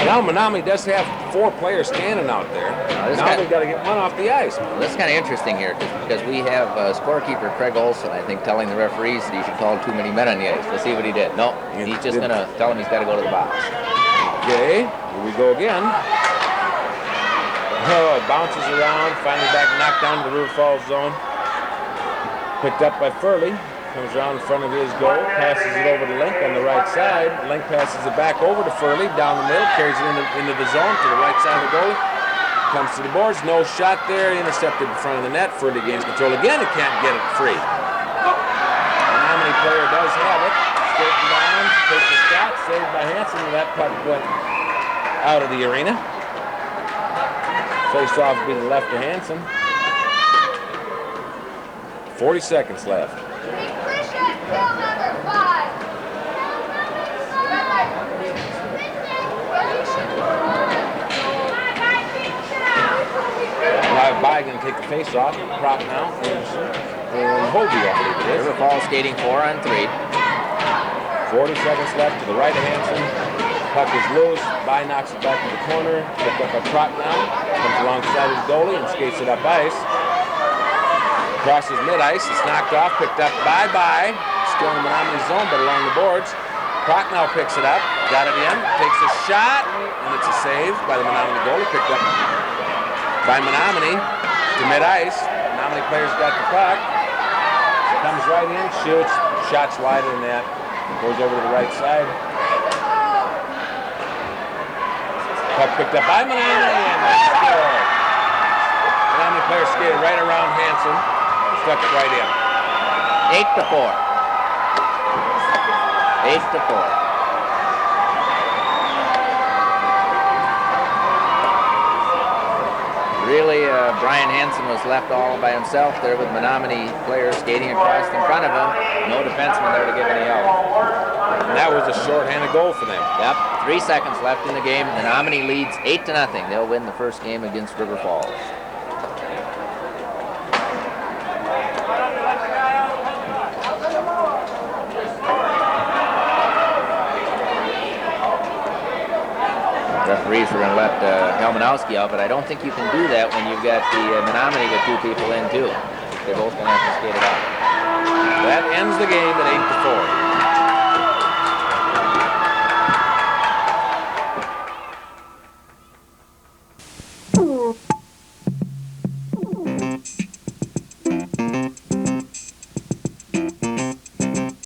Now Menomonie does have 4 players standing out there. Now they've got to get one off the ice. Well, this is kind of interesting here because we have scorekeeper Craig Olson, I think, telling the referees that he should call too many men on the ice. Let's see what he did. No, he's just going to tell him he's got to go to the box. Okay, here we go again. Oh, it bounces around, finally back knocked down to the River Falls zone. Picked up by Furley, comes around in front of his goal, passes it over to Link on the right side. Link passes it back over to Furley, down the middle, carries it into the zone to the right side of the goalie. Comes to the boards, no shot there, intercepted in front of the net. Furley gains control again and can't get it free. Menomonie player does have it, skating down, takes the shot, saved by Hansen, and that puck went out of the arena. Face off will be the left to Hansen. 40 seconds left. Live by going to take the face off. Proc now. And Hobie, I believe it is. River Falls skating 4-on-3. 40 seconds left to the right of Hansen. Puck is loose. By knocks it back in the corner. Picked up by Proc now. Comes alongside his goalie and skates it up ice. Crosses mid-ice. It's knocked off. Picked up by. Still in the Menomonie zone, but along the boards. Proc now picks it up. Got it in. Takes a shot. And it's a save by the Menomonie goalie. Picked up by Menomonie to mid-ice. Menomonie players got the puck. Comes right in. Shoots. Shots wider than that. Goes over to the right side. Puck picked up by Menomonie, and that's the goal. Menomonie player skated right around Hansen. Stuck it right in. 8-4. 8-4. Really, Brian Hansen was left all by himself there with Menomonie players skating across in front of him. No defenseman there to give any help. And that was a shorthanded goal for them. Yep, 3 seconds left in the game. Menomonie leads 8-0. They'll win the first game against River Falls. Referees are going to let Helmanowski out, but I don't think you can do that when you've got the Menomonie with 2 people in too. They're both going to have to skate it out. That ends the game at 8-4.